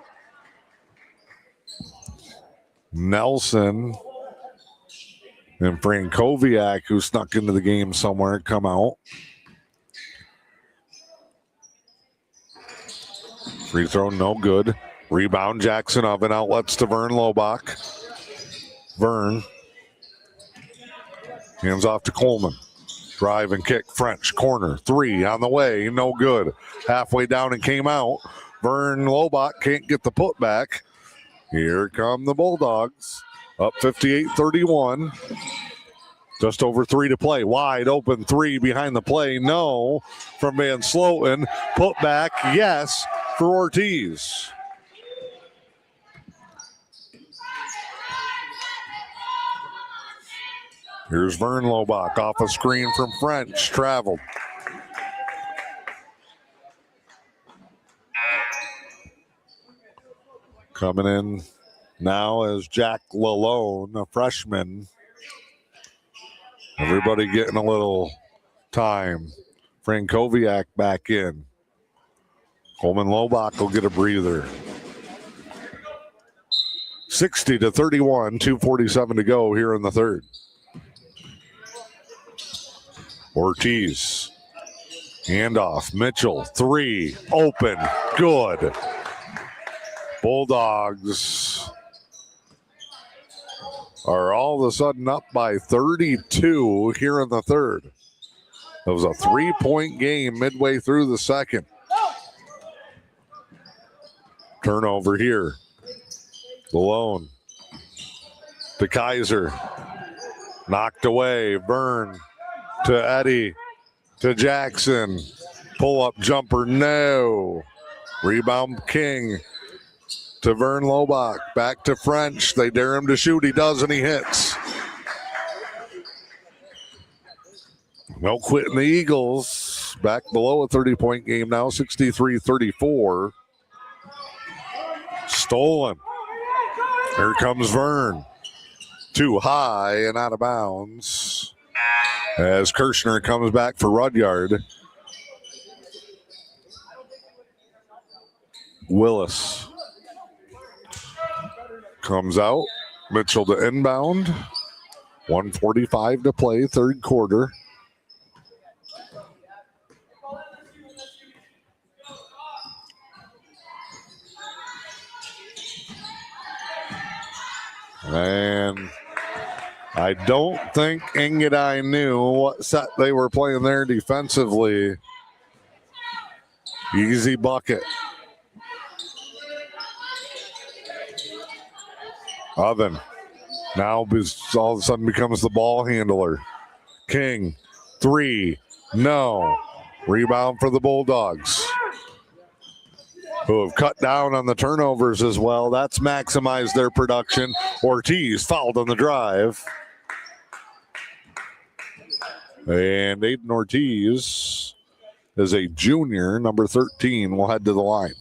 Nelson and Frankowiak, who snuck into the game somewhere, come out. Free throw, no good. Rebound, Jackson Oven, outlets to Vern Lobach. Vern. Hands off to Coleman. Drive and kick. French corner. 3 on the way. No good. Halfway down and came out. Vern Lobach can't get the putback. Here come the Bulldogs. Up 58-31. Just over 3 to play. Wide open 3 behind the play. No from Van Sloten. Putback. Yes for Ortiz. Here's Vern Lobach off a screen from French. Traveled. Coming in now is Jack Lalone, a freshman. Everybody getting a little time. Frankowiak back in. Coleman Lobach will get a breather. 60-31, 2:47 to go here in the third. Ortiz. Handoff. Mitchell. 3. Open. Good. Bulldogs are all of a sudden up by 32 here in the third. It was a 3-point game midway through the second. Turnover here. Malone to Kaiser. Knocked away. Vern to Eddie. To Jackson. Pull-up jumper. No. Rebound King. To Vern Lobach. Back to French. They dare him to shoot. He does, and he hits. No quitting the Eagles. Back below a 30-point game now. 63-34. Stolen. Here comes Vern. Too high and out of bounds. As Kirshner comes back for Rudyard. Willis comes out. Mitchell to inbound. 1:45 to play, third quarter. And I don't think Engadine knew what set they were playing there defensively. Easy bucket. Oven now all of a sudden becomes the ball handler. King, 3, no. Rebound for the Bulldogs, who have cut down on the turnovers as well. That's maximized their production. Ortiz fouled on the drive. And Aiden Ortiz is a junior, number 13, will head to the line.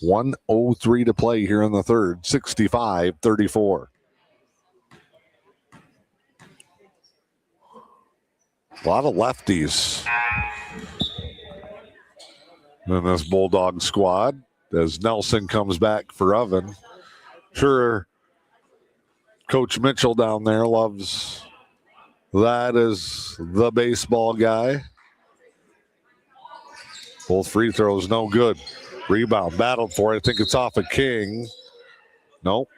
1:03 to play here in the third, 65-34. A lot of lefties in this Bulldog squad as Nelson comes back for Oven. Sure, Coach Mitchell down there loves that as the baseball guy. Both free throws, no good. Rebound, battled for it. I think it's off of King. Nope,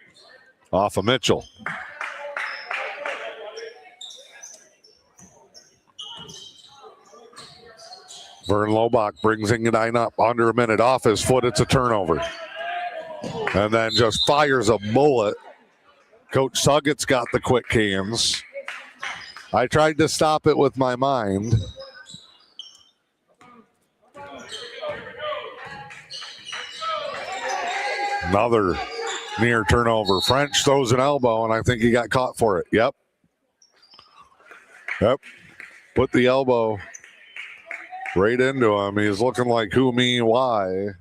off of Mitchell. Vern Lobach brings Engadine up under a minute. Off his foot, it's a turnover. And then just fires a bullet. Coach Suggett's got the quick hands. I tried to stop it with my mind. Another near turnover. French throws an elbow, and I think he got caught for it. Yep. Put the elbow right into him. He's looking like who, me, why.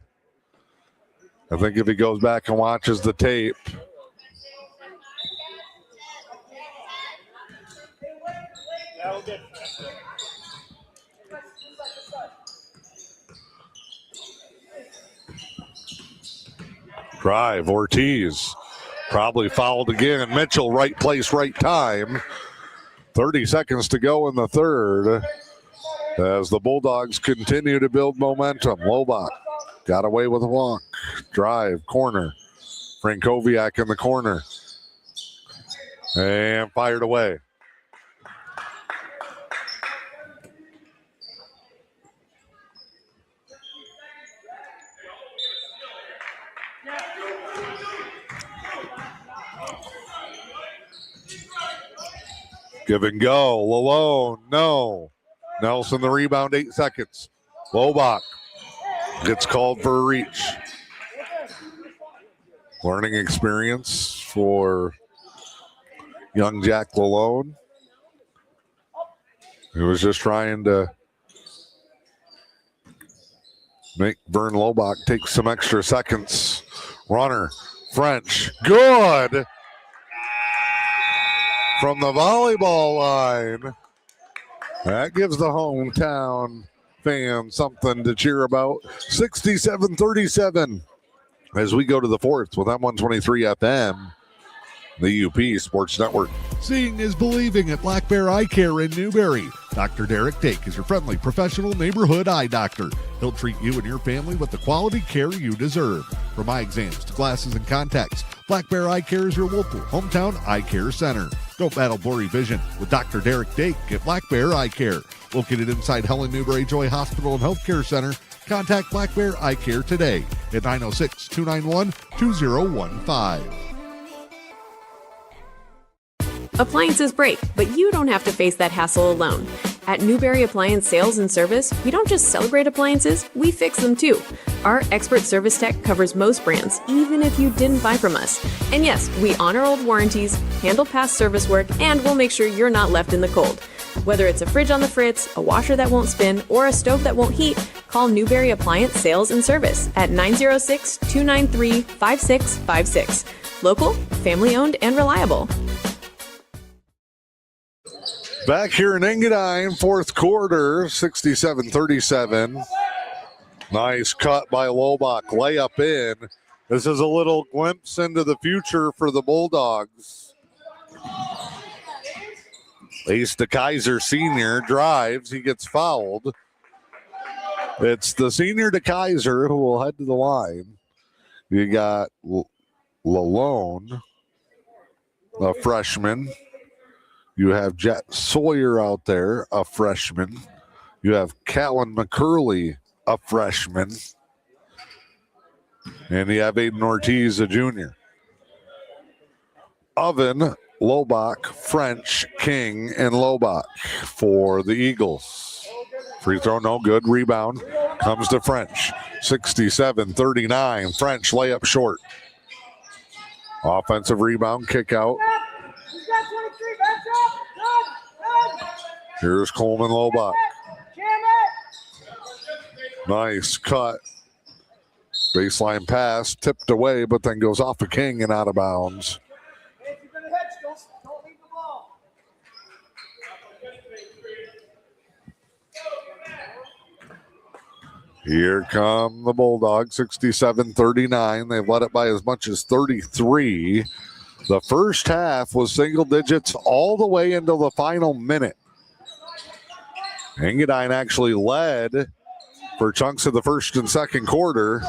I think if he goes back and watches the tape. Drive, Ortiz probably fouled again. Mitchell, right place, right time. 30 seconds to go in the third as the Bulldogs continue to build momentum. Lobach got away with a walk. Drive, corner. Frankowiak in the corner. And fired away. Give and go. Lalone, no. Nelson the rebound, 8 seconds. Lobach gets called for a reach. Learning experience for young Jack Lalone. He was just trying to make Vern Lobach take some extra seconds. Runner, French, good. From the volleyball line. That gives the hometown fans something to cheer about. 67-37 as we go to the fourth with M123 FM, the E.U.P Sports Network. Seeing is believing at Black Bear Eye Care in Newberry. Dr. Derek Dake is your friendly professional neighborhood eye doctor. He'll treat you and your family with the quality care you deserve. From eye exams to glasses and contacts, Black Bear Eye Care is your local hometown eye care center. Don't battle blurry vision with Dr. Derek Dake at Black Bear Eye Care. Located inside Helen Newberry Joy Hospital and Healthcare Center, contact Black Bear Eye Care today at 906-291-2015. Appliances break, but you don't have to face that hassle alone. At Newberry Appliance Sales and Service, we don't just celebrate appliances, we fix them too. Our expert service tech covers most brands, even if you didn't buy from us. And yes, we honor old warranties, handle past service work, and we'll make sure you're not left in the cold. Whether it's a fridge on the fritz, a washer that won't spin, or a stove that won't heat, call Newberry Appliance Sales and Service at 906-293-5656. Local, family-owned, and reliable. Back here in Engadine, fourth quarter, 67-37. Nice cut by Lobach, layup in. This is a little glimpse into the future for the Bulldogs. Ace DeKaiser Sr. drives, he gets fouled. It's the senior DeKaiser who will head to the line. You got Lalone, a freshman. You have Jet Sawyer out there, a freshman. You have Callan McCurley, a freshman. And you have Aiden Ortiz, a junior. Oven, Lobach, French, King, and Lobach for the Eagles. Free throw, no good. Rebound comes to French. 67-39. French layup short. Offensive rebound, kick out. Here's Coleman Lobach. Nice cut. Baseline pass, tipped away, but then goes off of King and out of bounds. Here come the Bulldogs, 67-39. They've led it by as much as 33. The first half was single digits all the way until the final minute. Engadine actually led for chunks of the first and second quarter.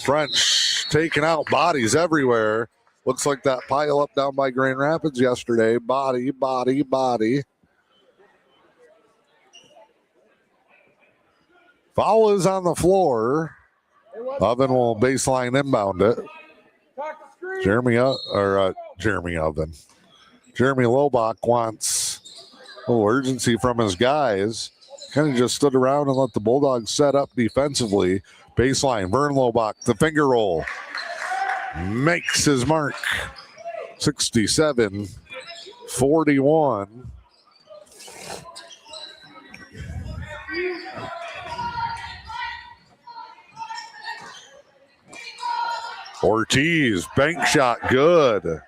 French taking out bodies everywhere. Looks like that pile up down by Grand Rapids yesterday. Body, body, body. Foul is on the floor. Oven will baseline inbound it. Jeremy Oven. Jeremy Lobach wants a little urgency from his guys. Kind of just stood around and let the Bulldogs set up defensively. Baseline, Vern Lobach, the finger roll. Makes his mark. 67-41. Ortiz, bank shot, good.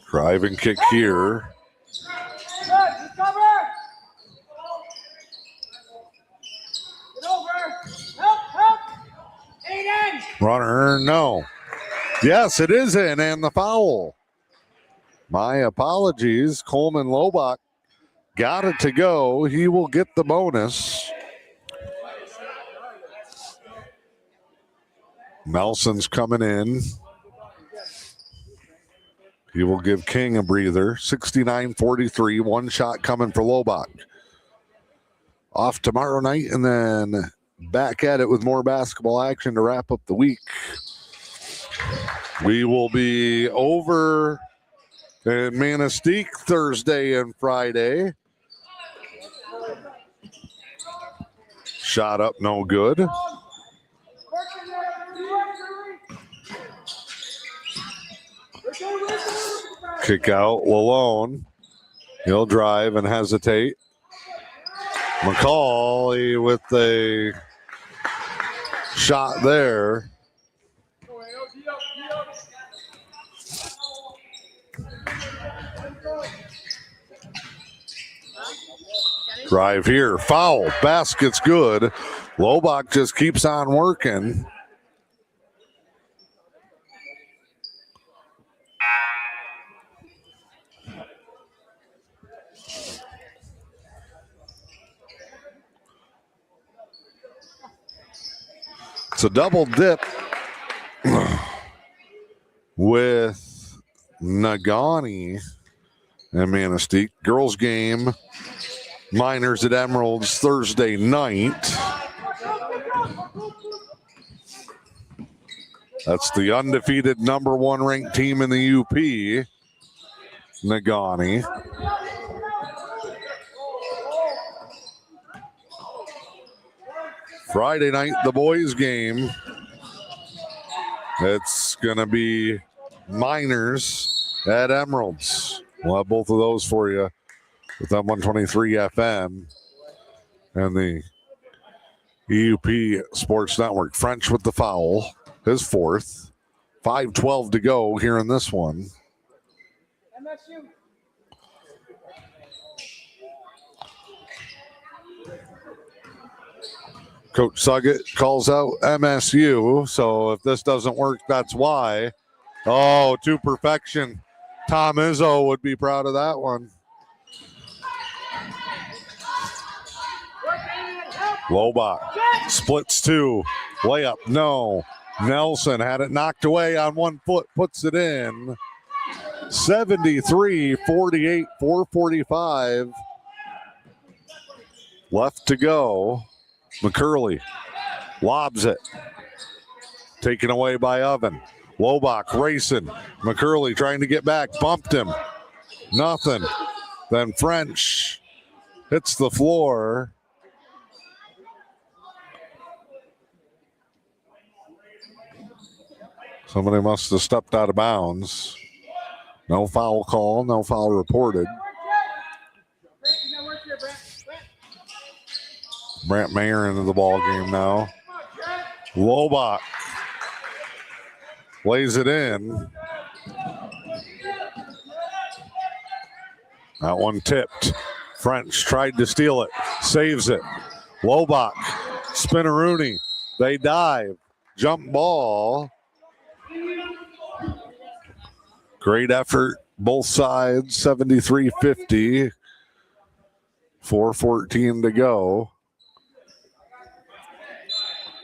Drive and kick here. Runner, no. Yes, it is in, and the foul. My apologies. Coleman Lobach got it to go. He will get the bonus. Nelson's coming in. He will give King a breather. 69-43, one shot coming for Lobach. Off tomorrow night and then back at it with more basketball action to wrap up the week. We will be over in Manistee Thursday and Friday. Shot up, no good. Kick out, Lalone. He'll drive and hesitate. McCauley with a shot there. Drive here, foul, basket's good. Lobach just keeps on working. It's a double dip with Nagani and Manistee. Girls game, Miners at Emeralds Thursday night. That's the undefeated number 1 ranked team in the U.P., Nagani. Friday night, the boys game. It's going to be Miners at Emeralds. We'll have both of those for you with that 123 FM and the E.U.P. Sports Network. French with the foul, his 4th. 5:12 to go here in this one. Coach Suggett calls out MSU, so if this doesn't work, that's why. Oh, to perfection. Tom Izzo would be proud of that one. Lobach splits 2. Layup, no. Nelson had it knocked away on 1 foot, puts it in. 73-48, 4:45 left to go. McCurley lobs it. Taken away by Oven. Lobach racing. McCurley trying to get back. Bumped him. Nothing. Then French hits the floor. Somebody must have stepped out of bounds. No foul call. No foul reported. Brant Mayer into the ball game now. Lobach lays it in. That one tipped. French tried to steal it. Saves it. Lobach. Spinaroonie. They dive. Jump ball. Great effort. Both sides. 73-50. 4:14 to go.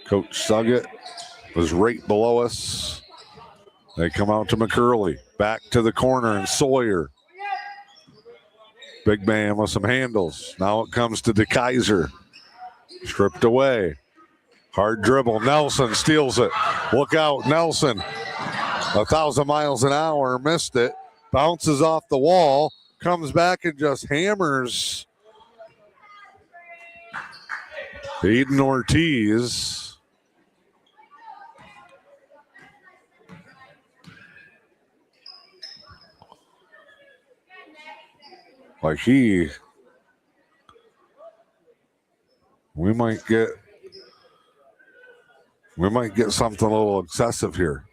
Coach Suggett was right below us. They come out to McCurley. Back to the corner and Sawyer. Big man with some handles. Now it comes to DeKaiser. Stripped away. Hard dribble. Nelson steals it. Look out, Nelson. 1,000 miles an hour. Missed it. Bounces off the wall. Comes back and just hammers Aiden Ortiz. Like we might get something a little excessive here.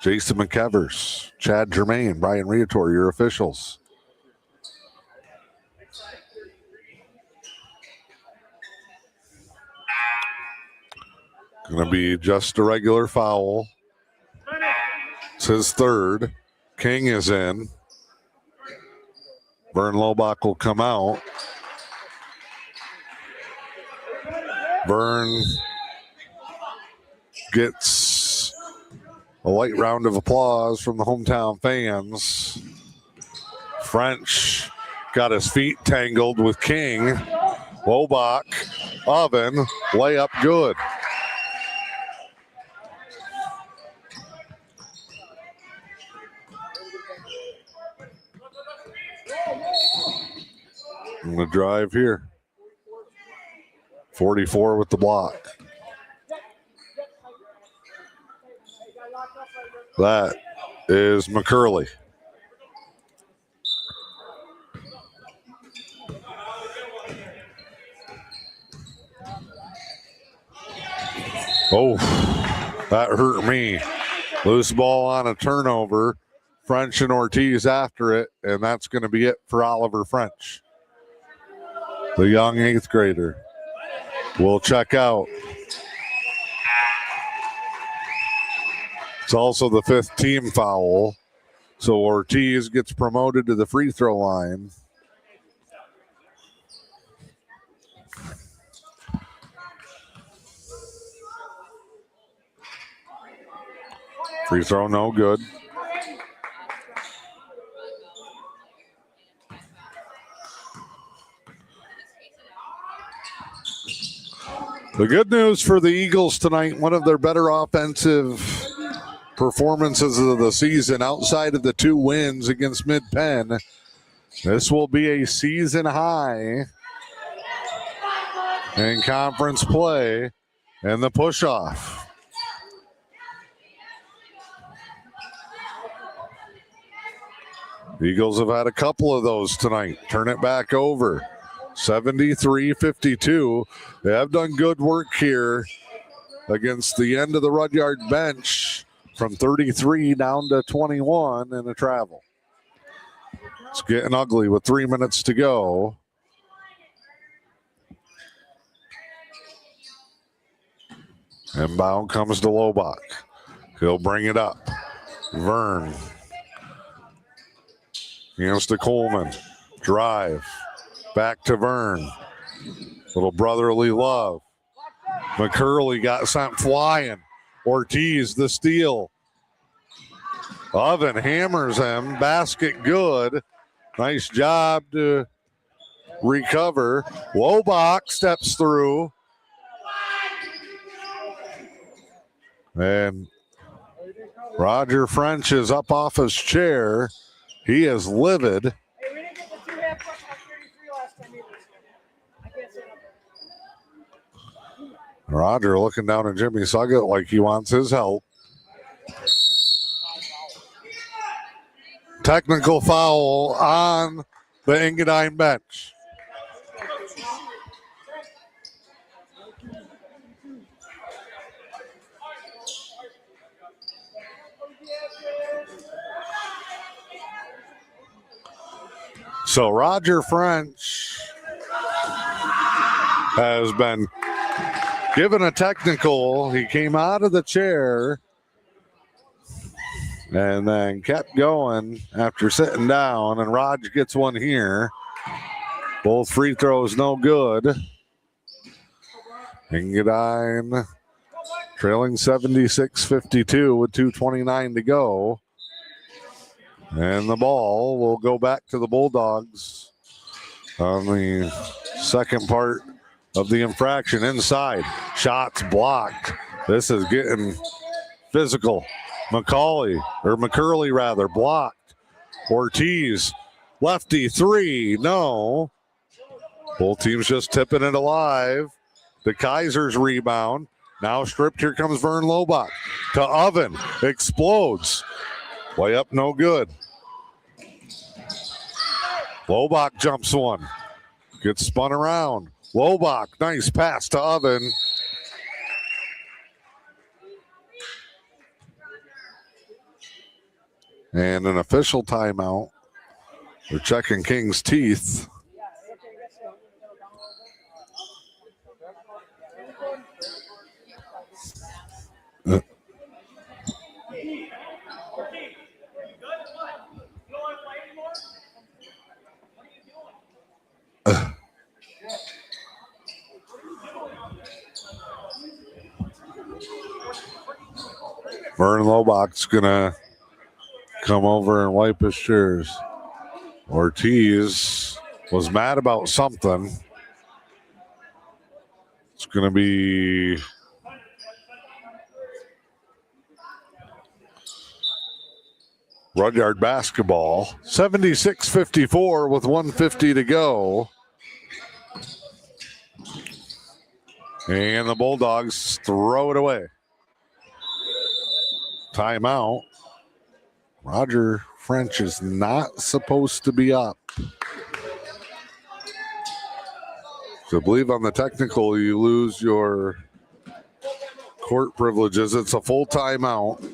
Jason McEvers, Chad Germain, Brian Riator, your officials. Going to be just a regular foul. It's his 3rd. King is in. Vern Lobach will come out. Vern gets A light round of applause from the hometown fans. French got his feet tangled with King. Lobach, Oven, layup good. And the drive here. 44 with the block. That is McCurley. Oh, that hurt me. Loose ball on a turnover. French and Ortiz after it, and that's going to be it for Oliver French. The young 8th grader will check out. It's also the 5th team foul. So Ortiz gets promoted to the free throw line. Free throw no good. The good news for the Eagles tonight, one of their better offensive performances of the season outside of the 2 wins against Mid-Penn. This will be a season high in conference play and the push-off. The Eagles have had a couple of those tonight. Turn it back over. 73-52. They have done good work here against the end of the Rudyard bench from 33 down to 21 in a travel. It's getting ugly with 3 minutes to go. Inbound comes to Lobach. He'll bring it up. Vern. Hands to Coleman. Drive. Back to Vern. Little brotherly love. McCurley got sent flying. Ortiz the steal. Oven hammers him. Basket good. Nice job to recover. Lobach steps through. And Roger French is up off his chair. He is livid. Roger looking down at Jimmy Suggett like he wants his help. Technical foul on the Engadine bench. So Roger French has been given a technical. He came out of the chair and then kept going after sitting down, and Raj gets one here. Both free throws no good. Engadine trailing 76-52 with 2:29 to go. And the ball will go back to the Bulldogs on the second part of the infraction. Inside, shots blocked. This is getting physical. McCurley rather, blocked. Ortiz, lefty three, no. Both teams just tipping it alive. The Kaisers rebound. Now stripped, here comes Vern Lobach. To Oven, explodes. Way up, no good. Lobach jumps one. Gets spun around. Lobach, nice pass to Oven. And an official timeout. They're checking King's teeth. Vern Lobach's going to come over and wipe his shoes. Ortiz was mad about something. It's going to be Rudyard basketball. 76-54 with 1:50 to go. And the Bulldogs throw it away. Timeout. Roger French is not supposed to be up. So I believe on the technical, you lose your court privileges. It's a full timeout.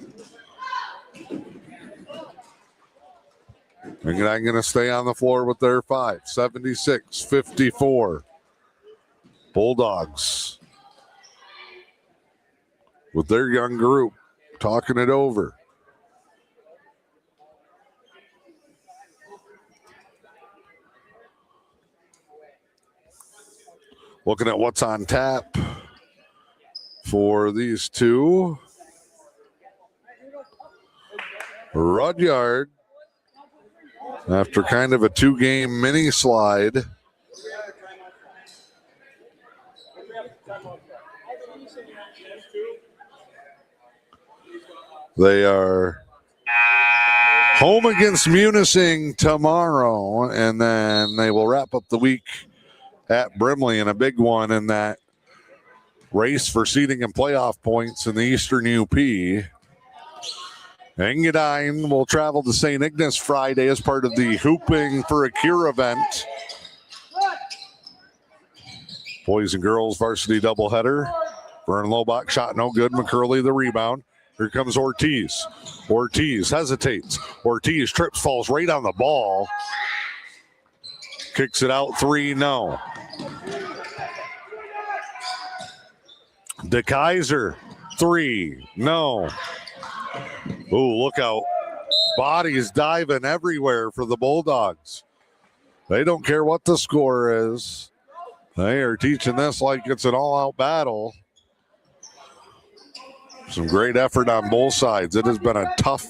And I'm going to stay on the floor with their 5. 76-54. Bulldogs with their young group talking it over. Looking at what's on tap for these two. Rudyard, after kind of a 2-game mini slide, they are home against Munising tomorrow, and then they will wrap up the week at Brimley in a big one in that race for seeding and playoff points in the Eastern U.P. Engadine will travel to St. Ignace Friday as part of the Hooping for a Cure event. Boys and girls varsity doubleheader. Vern Lobach shot no good. McCurley the rebound. Here comes Ortiz. Ortiz hesitates. Ortiz trips, falls right on the ball. Kicks it out 3, no. DeKaiser, 3, no. Ooh, look out. Bodies diving everywhere for the Bulldogs. They don't care what the score is. They are teaching this like it's an all-out battle. Some great effort on both sides. It has been a tough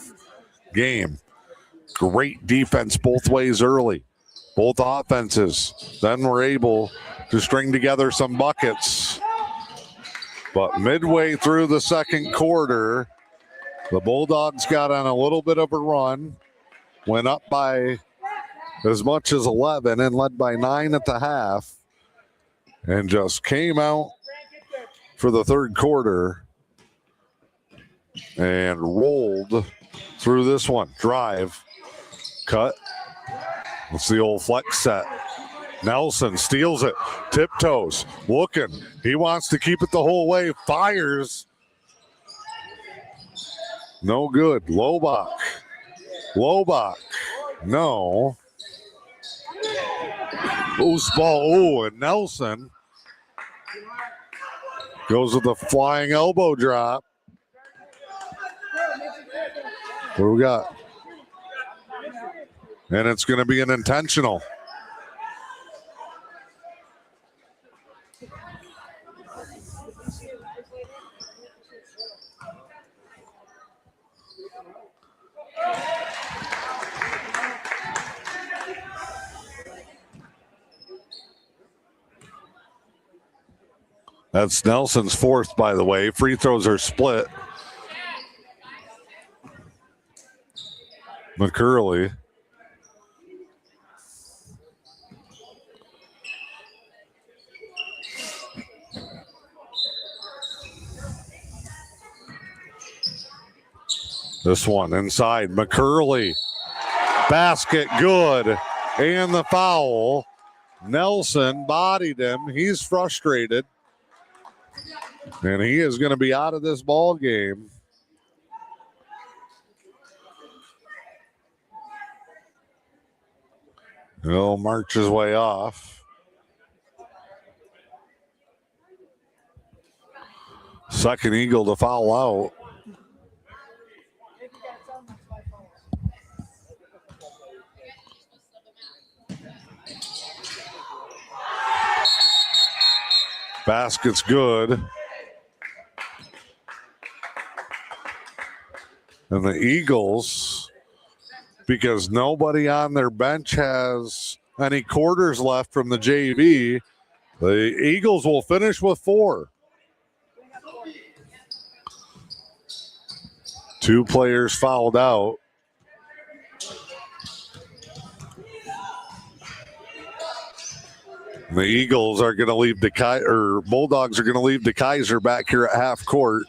game. Great defense both ways early. Both offenses then were able to string together some buckets. But midway through the second quarter, the Bulldogs got on a little bit of a run, went up by as much as 11 and led by 9 at the half, and just came out for the third quarter and rolled through this one. Drive, cut. It's the old flex set. Nelson steals it, tiptoes, looking. He wants to keep it the whole way, fires. No good. Lobach, no. Loose ball, and Nelson goes with the flying elbow drop. What do we got? And it's going to be an intentional. That's Nelson's 4th, by the way. Free throws are split. McCurley. This one inside. McCurley. Basket good. And the foul. Nelson bodied him. He's frustrated. And he is going to be out of this ball game. He'll march his way off. Second Eagle to foul out. Basket's good. And the Eagles, because nobody on their bench has any quarters left from the JV, the Eagles will finish with 4. 2 players fouled out. The Eagles are going to leave Bulldogs are going to leave DeKaiser back here at half court.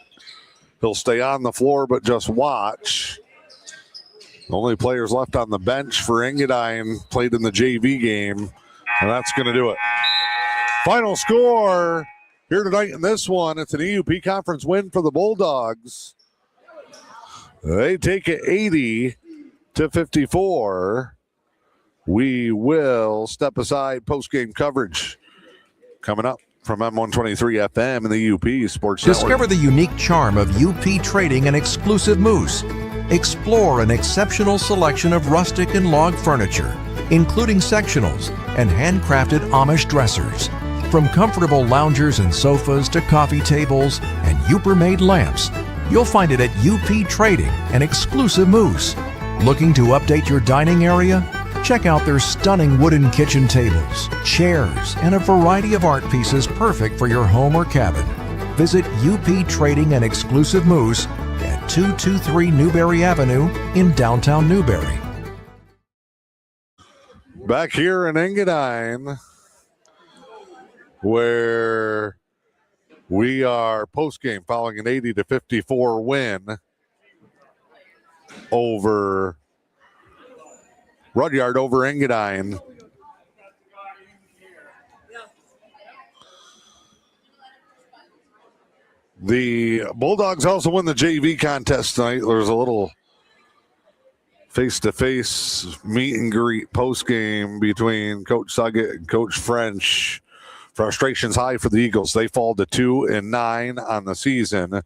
He'll stay on the floor, but just watch. The only players left on the bench for Engadine played in the JV game, and that's going to do it. Final score here tonight in this one. It's an E.U.P conference win for the Bulldogs. They take it 80-54. We will step aside post-game coverage coming up from M123 FM and the E.U.P Sports Network. Discover the unique charm of E.U.P trading and exclusive moose. Explore an exceptional selection of rustic and log furniture, including sectionals and handcrafted Amish dressers. From comfortable loungers and sofas to coffee tables and E.U.P-made lamps, you'll find it at E.U.P Trading and exclusive moose. Looking to update your dining area? Check out their stunning wooden kitchen tables, chairs, and a variety of art pieces perfect for your home or cabin. Visit E.U.P Trading and Exclusive Moose at 223 Newberry Avenue in downtown Newberry. Back here in Engadine, where we are post-game following an 80-54 win over Rudyard over Engadine. The Bulldogs also win the JV contest tonight. There's a little face-to-face meet and greet post-game between Coach Suggett and Coach French. Frustration's high for the Eagles. They fall to 2-9 on the season,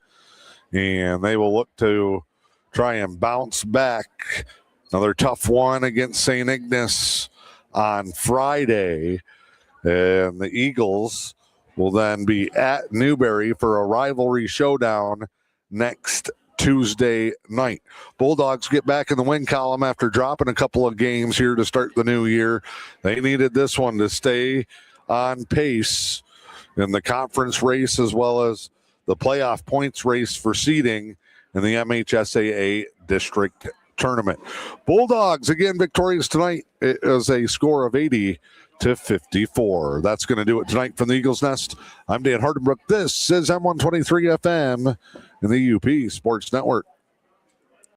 and they will look to try and bounce back. Another tough one against St. Ignace on Friday. And the Eagles will then be at Newberry for a rivalry showdown next Tuesday night. Bulldogs get back in the win column after dropping a couple of games here to start the new year. They needed this one to stay on pace in the conference race as well as the playoff points race for seeding in the MHSAA district tournament. Bulldogs again victorious tonight. It is a score of 80-54. That's going to do it tonight from the Eagles Nest. I'm Dan Hardenbrook. This is M123 FM and the E.U.P Sports Network.